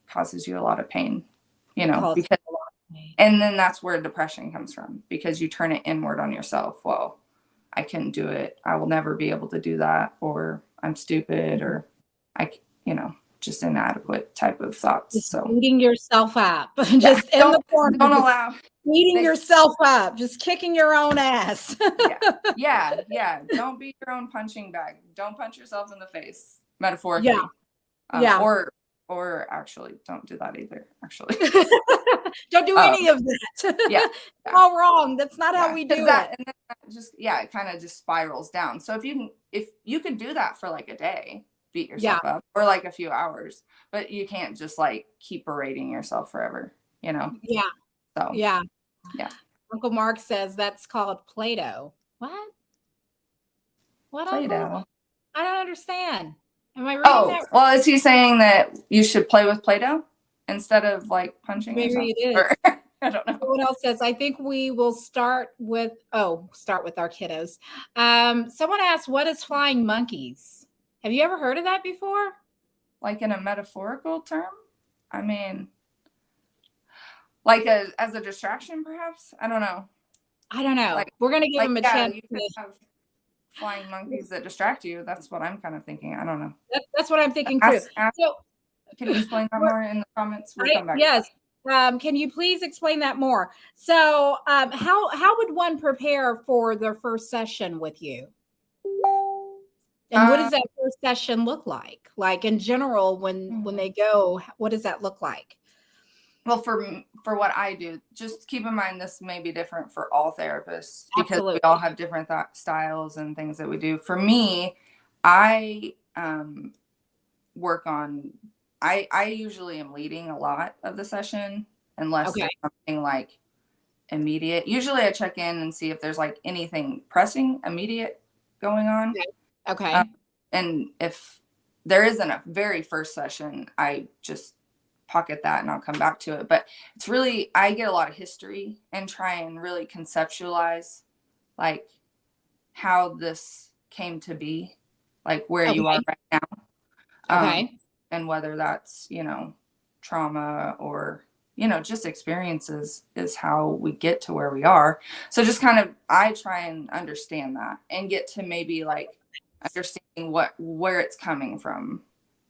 [SPEAKER 2] causes you a lot of pain, you know, and then that's where depression comes from, because you turn it inward on yourself. Well, I couldn't do it. I will never be able to do that, or I'm stupid, or you know, just inadequate type of thoughts.
[SPEAKER 1] Just
[SPEAKER 2] so
[SPEAKER 1] beating yourself up, just in the corner.
[SPEAKER 2] Don't allow
[SPEAKER 1] beating yourself up, just kicking your own ass.
[SPEAKER 2] Yeah. Don't be your own punching bag. Don't punch yourself in the face, metaphorically. Or actually, don't do that either. Actually,
[SPEAKER 1] don't do any of that. All wrong. That's not how we do it.
[SPEAKER 2] And then it kind of just spirals down. So if you can do that for like a day, beat yourself up, or like a few hours, but you can't just like keep berating yourself forever, you know? So
[SPEAKER 1] Uncle Mark says that's called Play-Doh. What
[SPEAKER 2] Play-Doh?
[SPEAKER 1] I don't understand. Am I reading that?
[SPEAKER 2] Well, is he saying that you should play with Play-Doh instead of like punching
[SPEAKER 1] yourself? Maybe it is.
[SPEAKER 2] Or, I don't know.
[SPEAKER 1] Someone else says, I think we will start with our kiddos. Someone asked, what is flying monkeys? Have you ever heard of that before?
[SPEAKER 2] Like in a metaphorical term? I mean, like as a distraction, perhaps? I don't know.
[SPEAKER 1] Like, we're going to give them a chance.
[SPEAKER 2] You could have flying monkeys that distract you. That's what I'm kind of thinking. I don't know.
[SPEAKER 1] That's what I'm thinking too. So,
[SPEAKER 2] can you explain that more in the comments? We'll come back.
[SPEAKER 1] Yes. Can you please explain that more? So how would one prepare for their first session with you? And what does that first session look like? Like in general, when they go, what does that look like?
[SPEAKER 2] Well, for what I do, just keep in mind this may be different for all therapists, because we all have different styles and things that we do. For me, I work on, I usually am leading a lot of the session, unless there's something like immediate. Usually I check in and see if there's like anything pressing, immediate going on.
[SPEAKER 1] Okay.
[SPEAKER 2] And if there isn't a very first session, I just pocket that and I'll come back to it. But it's really, I get a lot of history and try and really conceptualize like how this came to be, like where you are right now. And whether that's, you know, trauma or, you know, just experiences is how we get to where we are. So just kind of, I try and understand that and get to maybe like understanding where it's coming from,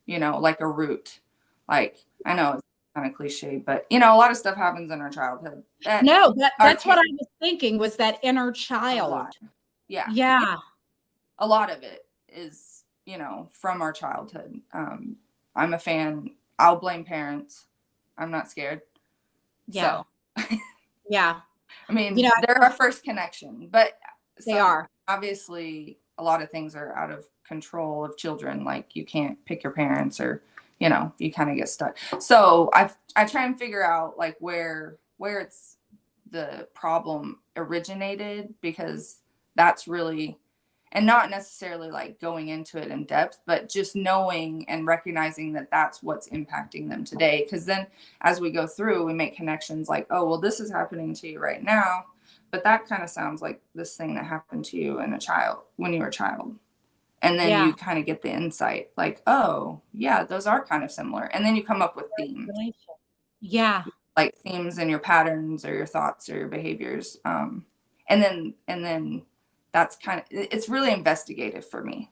[SPEAKER 2] you know, like a root. Like, I know it's kind of cliche, but you know, a lot of stuff happens in our childhood.
[SPEAKER 1] That's what I was thinking, was that inner child.
[SPEAKER 2] Yeah. A lot of it. is, you know, from our childhood. I'm a fan. I'll blame parents. I'm not scared.
[SPEAKER 1] Yeah.
[SPEAKER 2] So,
[SPEAKER 1] yeah.
[SPEAKER 2] I mean, you know, they're our first connection, but
[SPEAKER 1] they are.
[SPEAKER 2] Obviously, a lot of things are out of control of children. Like you can't pick your parents, or, you know, you kind of get stuck. So I try and figure out like where it's the problem originated, because that's really, and not necessarily like going into it in depth, but just knowing and recognizing that that's what's impacting them today. Because then as we go through, we make connections like, oh, well, this is happening to you right now, but that kind of sounds like this thing that happened to you when you were a child. And then you kind of get the insight like, oh, yeah, those are kind of similar. And then you come up with themes.
[SPEAKER 1] Yeah.
[SPEAKER 2] Like themes in your patterns or your thoughts or your behaviors. And then that's kind of, it's really investigative for me.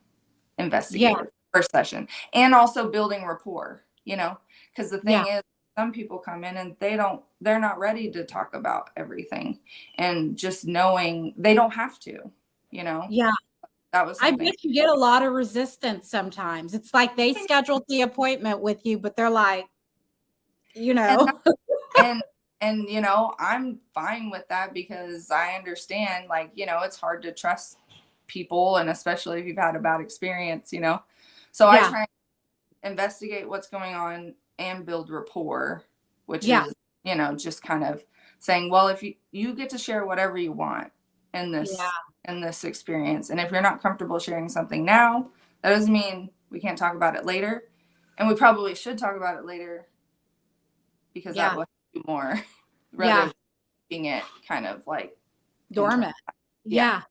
[SPEAKER 2] First session. And also building rapport, you know, because the thing is, some people come in and they're not ready to talk about everything. And just knowing they don't have to, you know?
[SPEAKER 1] Yeah.
[SPEAKER 2] That was
[SPEAKER 1] I bet you get a lot of resistance sometimes. It's like they scheduled the appointment with you, but they're like, you know.
[SPEAKER 2] And you know, I'm fine with that, because I understand, like, you know, it's hard to trust people, and especially if you've had a bad experience, you know. So I try and investigate what's going on and build rapport, which is, you know, just kind of saying, well, if you get to share whatever you want in this experience, and if you're not comfortable sharing something now, that doesn't mean we can't talk about it later. And we probably should talk about it later, because that will do more rather than keeping it kind of like
[SPEAKER 1] dormant.
[SPEAKER 2] Yeah.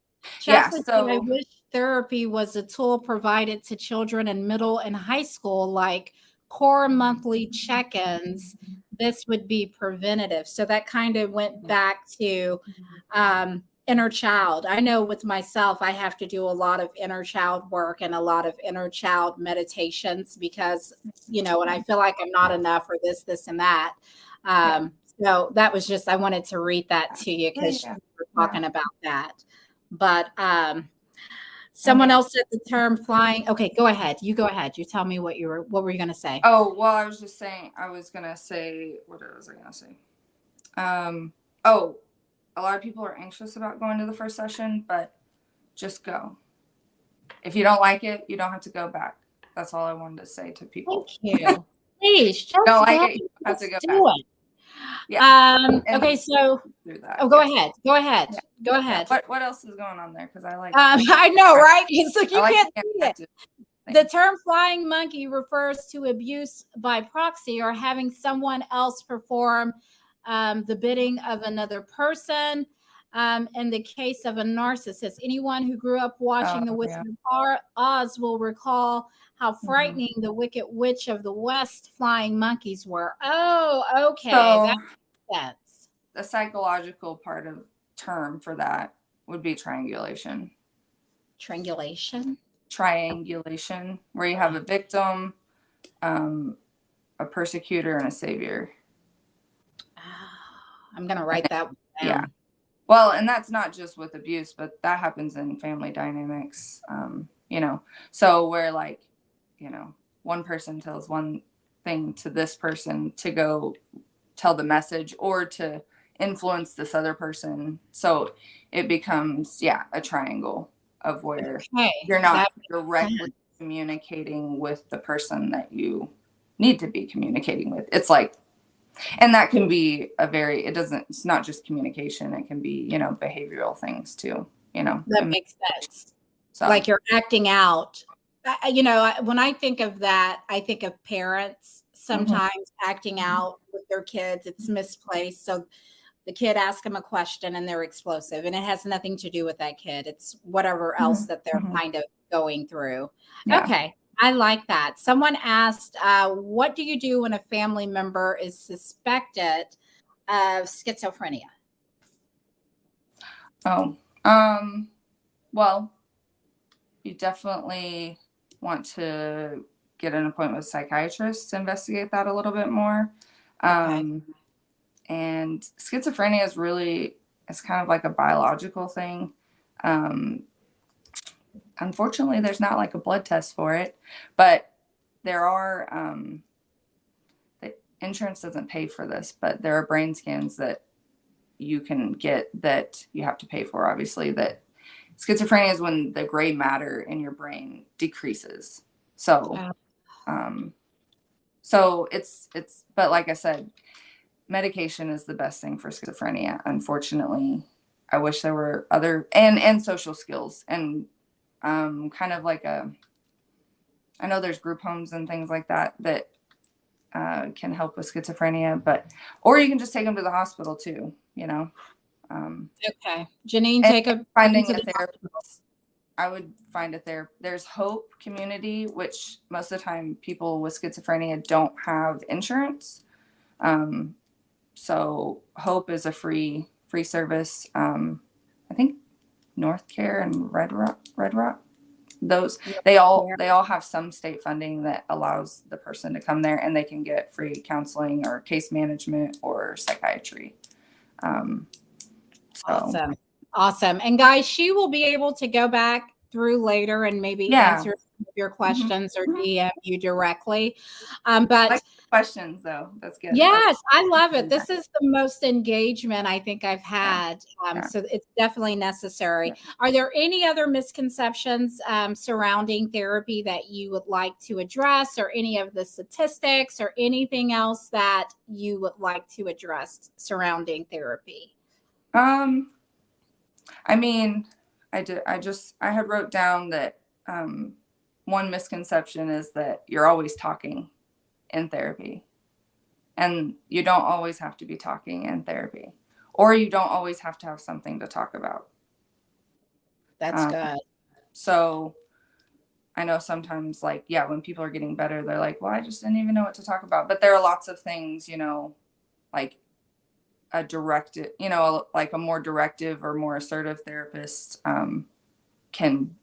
[SPEAKER 1] So I wish therapy was a tool provided to children in middle and high school, like core monthly check-ins. This would be preventative. So that kind of went back to inner child. I know with myself, I have to do a lot of inner child work and a lot of inner child meditations, because, you know, and I feel like I'm not enough, or this and that. So that was just, I wanted to read that to you, because we're talking about that. But someone else said the term flying. Okay, go ahead. You go ahead. You tell me what were you going to say?
[SPEAKER 2] Oh, well, I was just saying, what was I going to say? A lot of people are anxious about going to the first session, but just go. If you don't like it, you don't have to go back. That's all I wanted to say to people.
[SPEAKER 1] Thank you. Please, just
[SPEAKER 2] don't like it, you have to go back.
[SPEAKER 1] Yeah. Okay, so go ahead. Go ahead.
[SPEAKER 2] Yeah.
[SPEAKER 1] Go ahead.
[SPEAKER 2] What else is going on there? Because I like
[SPEAKER 1] I know, right? It's like you can't see it.
[SPEAKER 2] Thing.
[SPEAKER 1] The term flying monkey refers to abuse by proxy, or having someone else perform the bidding of another person. In the case of a narcissist, anyone who grew up watching The Wizard of Oz will recall how frightening the Wicked Witch of the West flying monkeys were. Oh, okay.
[SPEAKER 2] So,
[SPEAKER 1] that makes sense.
[SPEAKER 2] The psychological part of term for that would be triangulation.
[SPEAKER 1] Triangulation,
[SPEAKER 2] where you have a victim, a persecutor, and a savior.
[SPEAKER 1] I'm going to write that down.
[SPEAKER 2] Yeah. Well, and that's not just with abuse, but that happens in family dynamics, you know. So where, like, you know, one person tells one thing to this person to go tell the message, or to influence this other person. So it becomes, a triangle of where you're not directly communicating with the person that you need to be communicating with. It's like, and that can be it's not just communication. It can be, you know, behavioral things too, you know.
[SPEAKER 1] That makes sense. So. Like you're acting out. You know, when I think of that, I think of parents sometimes acting out with their kids. It's misplaced. So the kid asks them a question and they're explosive, and it has nothing to do with that kid. It's whatever else that they're kind of going through. Yeah. Okay. I like that. Someone asked, what do you do when a family member is suspected of schizophrenia?
[SPEAKER 2] Well, you definitely want to get an appointment with a psychiatrist to investigate that a little bit more. And schizophrenia it's kind of like a biological thing. unfortunately, there's not like a blood test for it, but there are, the insurance doesn't pay for this, but there are brain scans that you can get that you have to pay for, obviously. That schizophrenia is when the gray matter in your brain decreases. So, so it's, but like I said, medication is the best thing for schizophrenia. Unfortunately, I wish there were other, and social skills, and kind of like I know there's group homes and things like that can help with schizophrenia, or you can just take them to the hospital too,
[SPEAKER 1] Okay. Janine,
[SPEAKER 2] finding a therapist. I would find a therapist. There's Hope Community, which most of the time people with schizophrenia don't have insurance. So Hope is a free service. I think North Care and Red Rock, those, they all have some state funding that allows the person to come there, and they can get free counseling or case management or psychiatry.
[SPEAKER 1] Awesome. And guys, she will be able to go back through later and maybe answer your questions or DM you directly. But
[SPEAKER 2] like questions though, that's good.
[SPEAKER 1] Yes, I love it. This is the most engagement I think I've had. So it's definitely necessary. Are there any other misconceptions surrounding therapy that you would like to address, or any of the statistics or anything else that you would like to address surrounding therapy?
[SPEAKER 2] I mean, I had wrote down that one misconception is that you're always talking in therapy, and you don't always have to be talking in therapy, or you don't always have to have something to talk about.
[SPEAKER 1] That's good.
[SPEAKER 2] So I know sometimes, like, when people are getting better, they're like, well, I just didn't even know what to talk about. But there are lots of things, like a directive, like a more directive or more assertive therapist can,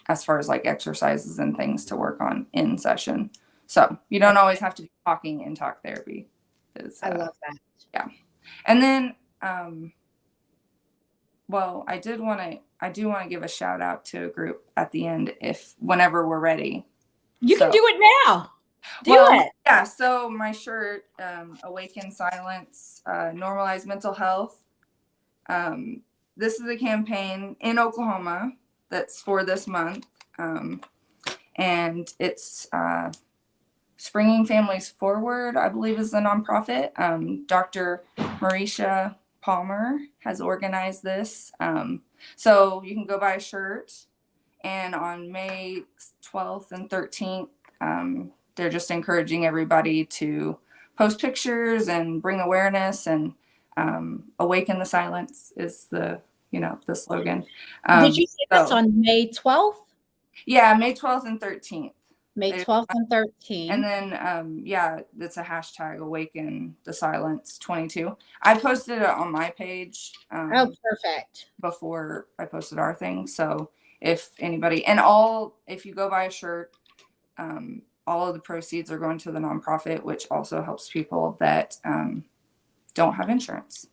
[SPEAKER 2] as far as like exercises and things to work on in session. So you don't always have to be talking in talk therapy.
[SPEAKER 1] I love that.
[SPEAKER 2] Yeah. And then, well, I do want to give a shout out to a group at the end, whenever we're ready.
[SPEAKER 1] You can do it now. Do it.
[SPEAKER 2] Yeah. So my shirt, Awaken Silence, Normalize Mental Health. This is a campaign in Oklahoma that's for this month. And it's Springing Families Forward, I believe, is the nonprofit. Dr. Marisha Palmer has organized this. So you can go buy a shirt. And on May 12th and 13th, they're just encouraging everybody to post pictures and bring awareness, and Awaken the Silence is the slogan.
[SPEAKER 1] Did you say that's on May 12th?
[SPEAKER 2] Yeah, May 12th and 13th.
[SPEAKER 1] May 12th and 13th.
[SPEAKER 2] And then, that's a hashtag Awaken the Silence 22. I posted it on my page.
[SPEAKER 1] Perfect.
[SPEAKER 2] Before I posted our thing. So if anybody, if you go buy a shirt, all of the proceeds are going to the nonprofit, which also helps people that don't have insurance.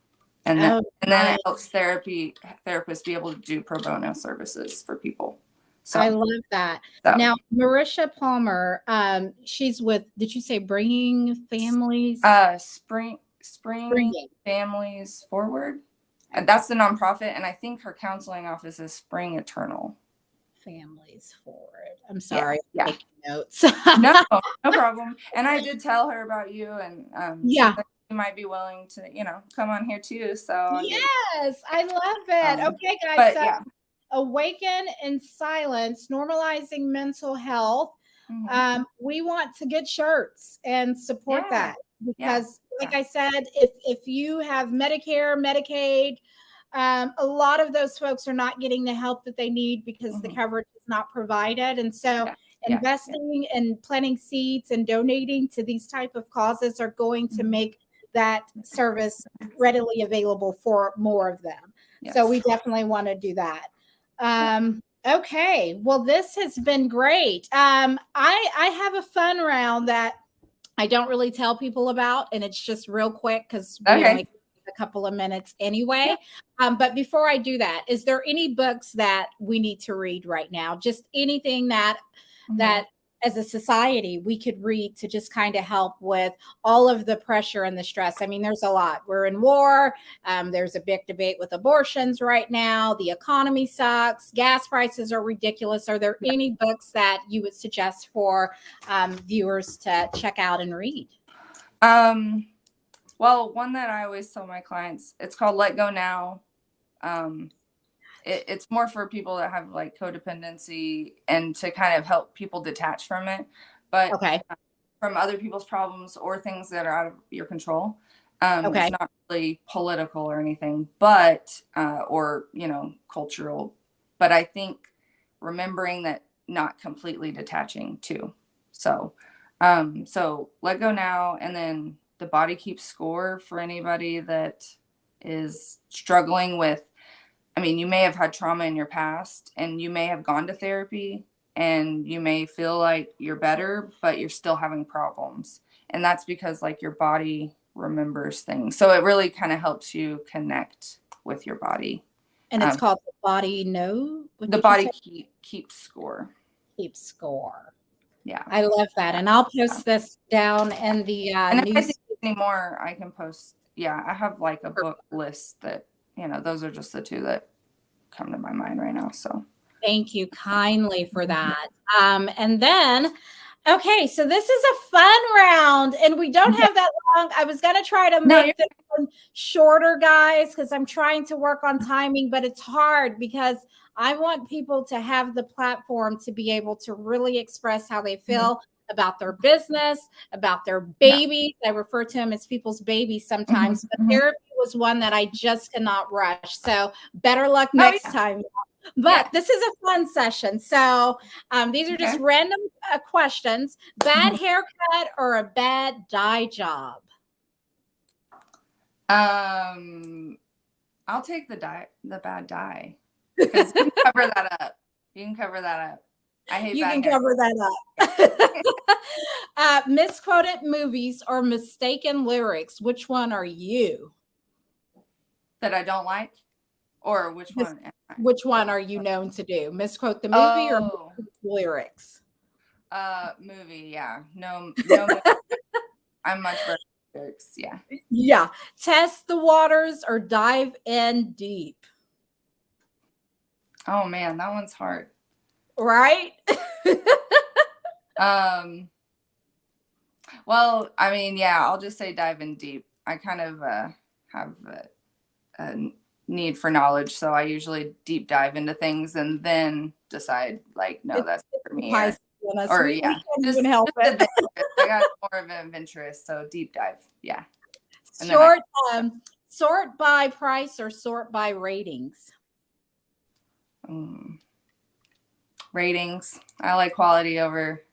[SPEAKER 2] And then it helps therapists be able to do pro bono services for people. So
[SPEAKER 1] I love that. So. Now, Marisha Palmer, she's with, did you say Bringing Families?
[SPEAKER 2] Spring Families Forward. And that's the nonprofit. And I think her counseling office is Spring Eternal.
[SPEAKER 1] Families Forward. I'm sorry.
[SPEAKER 2] Yeah.
[SPEAKER 1] Taking notes.
[SPEAKER 2] No problem. And I did tell her about you, and she might be willing to, come on here too. So
[SPEAKER 1] yes, I love it. Okay, guys. Awaken in Silence, Normalizing Mental Health. Mm-hmm. We want to get shirts and support that, because like I said, if you have Medicare, Medicaid, a lot of those folks are not getting the help that they need because the coverage is not provided. And so investing and planting seeds and donating to these type of causes are going to make that service readily available for more of them. Yes. So we definitely want to do that. Okay. Well, this has been great. I have a fun round that I don't really tell people about, and it's just real quick because we only a couple of minutes anyway. But before I do that, is there any books that we need to read right now? Just anything that as a society we could read to just kind of help with all of the pressure and the stress. I mean, there's a lot. We're in war. There's a big debate with abortions right now. The economy sucks. Gas prices are ridiculous. Are there any books that you would suggest for viewers to check out and read?
[SPEAKER 2] Well, one that I always tell my clients, it's called Let Go Now. It's more for people that have like codependency and to kind of help people detach from it, but from other people's problems or things that are out of your control. It's not really political or anything, but, or, you know, cultural, but I think remembering that not completely detaching too. So Let Go Now. And then The Body Keeps Score for anybody that is struggling with, I mean, you may have had trauma in your past and you may have gone to therapy and you may feel like you're better, but you're still having problems. And that's because like your body remembers things. So it really kind of helps you connect with your body.
[SPEAKER 1] And it's called The Body Know?
[SPEAKER 2] The Body Keeps Score.
[SPEAKER 1] Keeps Score.
[SPEAKER 2] Yeah.
[SPEAKER 1] I love that. And I'll post this down in the
[SPEAKER 2] and
[SPEAKER 1] news.
[SPEAKER 2] If I think anymore, I can post. Yeah, I have like a book list that, you know, those are just the two that come to my mind right now. So
[SPEAKER 1] thank you kindly for that. And then, okay, so this is a fun round and we don't have that long. I was going to try to make this one shorter, guys, because I'm trying to work on timing, but it's hard because I want people to have the platform to be able to really express how they feel about their business, about their babies. I refer to them as people's babies sometimes, but therapy was one that I just cannot rush. So better luck next time. But this is a fun session. So these are just random questions. Bad haircut or a bad dye job?
[SPEAKER 2] I'll take the bad dye. Because you can cover that up. You can cover that up. I hate
[SPEAKER 1] you can cover that up. Misquoted movies or mistaken lyrics. Which one are you?
[SPEAKER 2] That I don't like? Or which one?
[SPEAKER 1] Which one are you known to do? Misquote the movie or lyrics?
[SPEAKER 2] Movie, yeah. No I'm much better at lyrics, yeah.
[SPEAKER 1] Yeah. Test the waters or dive in deep?
[SPEAKER 2] Oh man, that one's hard.
[SPEAKER 1] Right?
[SPEAKER 2] Well, I mean, yeah, I'll just say dive in deep. I kind of have a need for knowledge, so I usually deep dive into things and then decide like, no, that's for me. Or yeah, just help it. I got more of an adventurous, so deep dive, yeah. And
[SPEAKER 1] sort by price or sort by ratings?
[SPEAKER 2] Ratings. I like quality over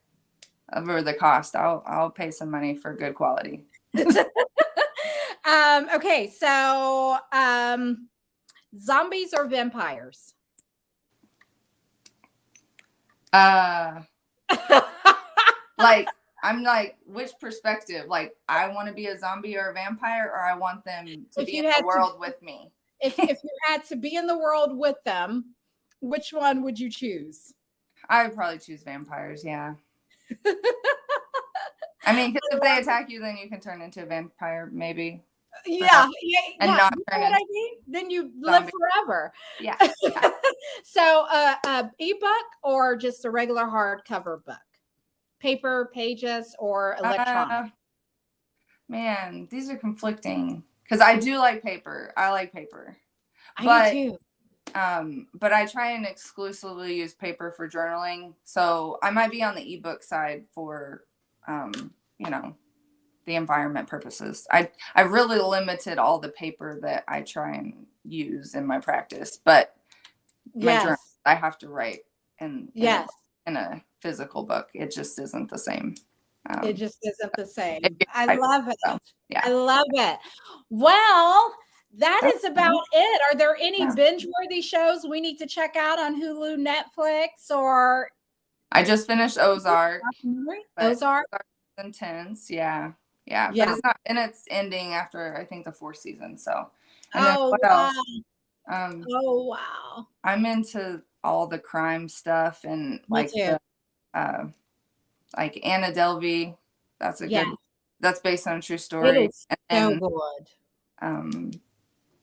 [SPEAKER 2] the cost. I'll pay some money for good quality.
[SPEAKER 1] Okay, so zombies or vampires?
[SPEAKER 2] Like I'm like, which perspective? Like I want to be a zombie or a vampire, or I want them to be in the world with me.
[SPEAKER 1] If you had to be in the world with them, which one would you choose?
[SPEAKER 2] I would probably choose vampires, yeah. I mean, because if they attack you, then you can turn into a vampire, maybe.
[SPEAKER 1] Yeah.
[SPEAKER 2] And not turn into
[SPEAKER 1] then you live forever.
[SPEAKER 2] Yeah.
[SPEAKER 1] So, ebook or just a regular hardcover book? Paper, pages, or electronic?
[SPEAKER 2] Man, these are conflicting because I do like paper. I like paper.
[SPEAKER 1] I do too.
[SPEAKER 2] But I try and exclusively use paper for journaling. So I might be on the ebook side for, you know, the environment purposes. I really limited all the paper that I try and use in my practice, but my journal, I have to write in a physical book. It just isn't the same.
[SPEAKER 1] It just isn't the same. I love it.
[SPEAKER 2] So, yeah.
[SPEAKER 1] I love it. Well, that is about it. Are there any binge-worthy shows we need to check out on Hulu, Netflix, or?
[SPEAKER 2] I just finished Ozark.
[SPEAKER 1] Ozark?
[SPEAKER 2] Ozark is intense, yeah. Yeah,
[SPEAKER 1] Yeah.
[SPEAKER 2] but it's not, and it's ending after I think the 4th season. So, and then
[SPEAKER 1] Oh,
[SPEAKER 2] what
[SPEAKER 1] wow.
[SPEAKER 2] else?
[SPEAKER 1] Oh, wow.
[SPEAKER 2] I'm into all the crime stuff and
[SPEAKER 1] Me
[SPEAKER 2] like
[SPEAKER 1] too.
[SPEAKER 2] the like Anna Delvey. That's a
[SPEAKER 1] Yeah.
[SPEAKER 2] good. That's based on a true
[SPEAKER 1] It
[SPEAKER 2] story.
[SPEAKER 1] is
[SPEAKER 2] And
[SPEAKER 1] so
[SPEAKER 2] then
[SPEAKER 1] good.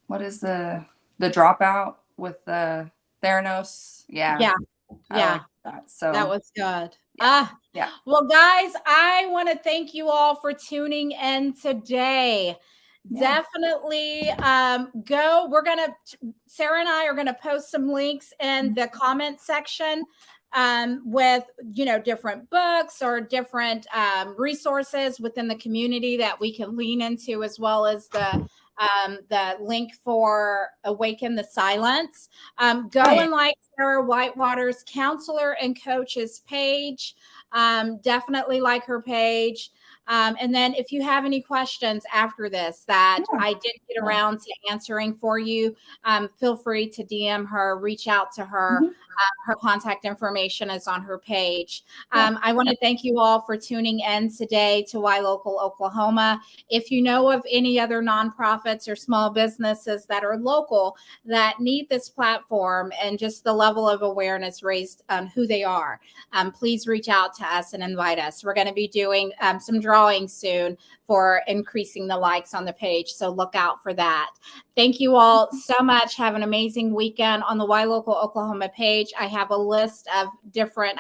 [SPEAKER 2] what is the Dropout with the Theranos? Yeah,
[SPEAKER 1] Yeah.
[SPEAKER 2] I
[SPEAKER 1] Yeah.
[SPEAKER 2] like that. So
[SPEAKER 1] That was good.
[SPEAKER 2] yeah, yeah.
[SPEAKER 1] Well, guys, I want to thank you all for tuning in today.
[SPEAKER 2] Yeah.
[SPEAKER 1] Definitely go. Sarah and I are gonna post some links in the comment section with different books or different resources within the community that we can lean into, as well as the link for Awaken the Silence. Go and like Sarah Whitewater's counselor and coaches page. Definitely like her page. And then if you have any questions after this that I didn't get around to answering for you, feel free to DM her, reach out to her. Her contact information is on her page. I want to thank you all for tuning in today to YLocal Oklahoma. If you know of any other nonprofits or small businesses that are local that need this platform and just the level of awareness raised on who they are, please reach out to us and invite us. We're going to be doing some drawing soon for increasing the likes on the page, so look out for that. Thank you all so much. Have an amazing weekend. On the YLocal Oklahoma page, I have a list of different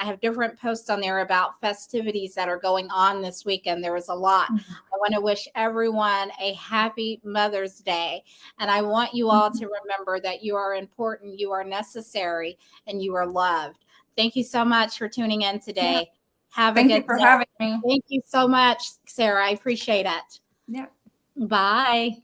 [SPEAKER 1] posts on there about festivities that are going on this weekend. There was a lot. I want to wish everyone a happy Mother's Day. And I want you all to remember that you are important, you are necessary, and you are loved. Thank you so much for tuning in today.
[SPEAKER 2] Yeah.
[SPEAKER 1] Have
[SPEAKER 2] Thank
[SPEAKER 1] a good
[SPEAKER 2] you for
[SPEAKER 1] day.
[SPEAKER 2] having me.
[SPEAKER 1] Thank you so much, Sarah. I appreciate it.
[SPEAKER 2] Yeah.
[SPEAKER 1] Bye.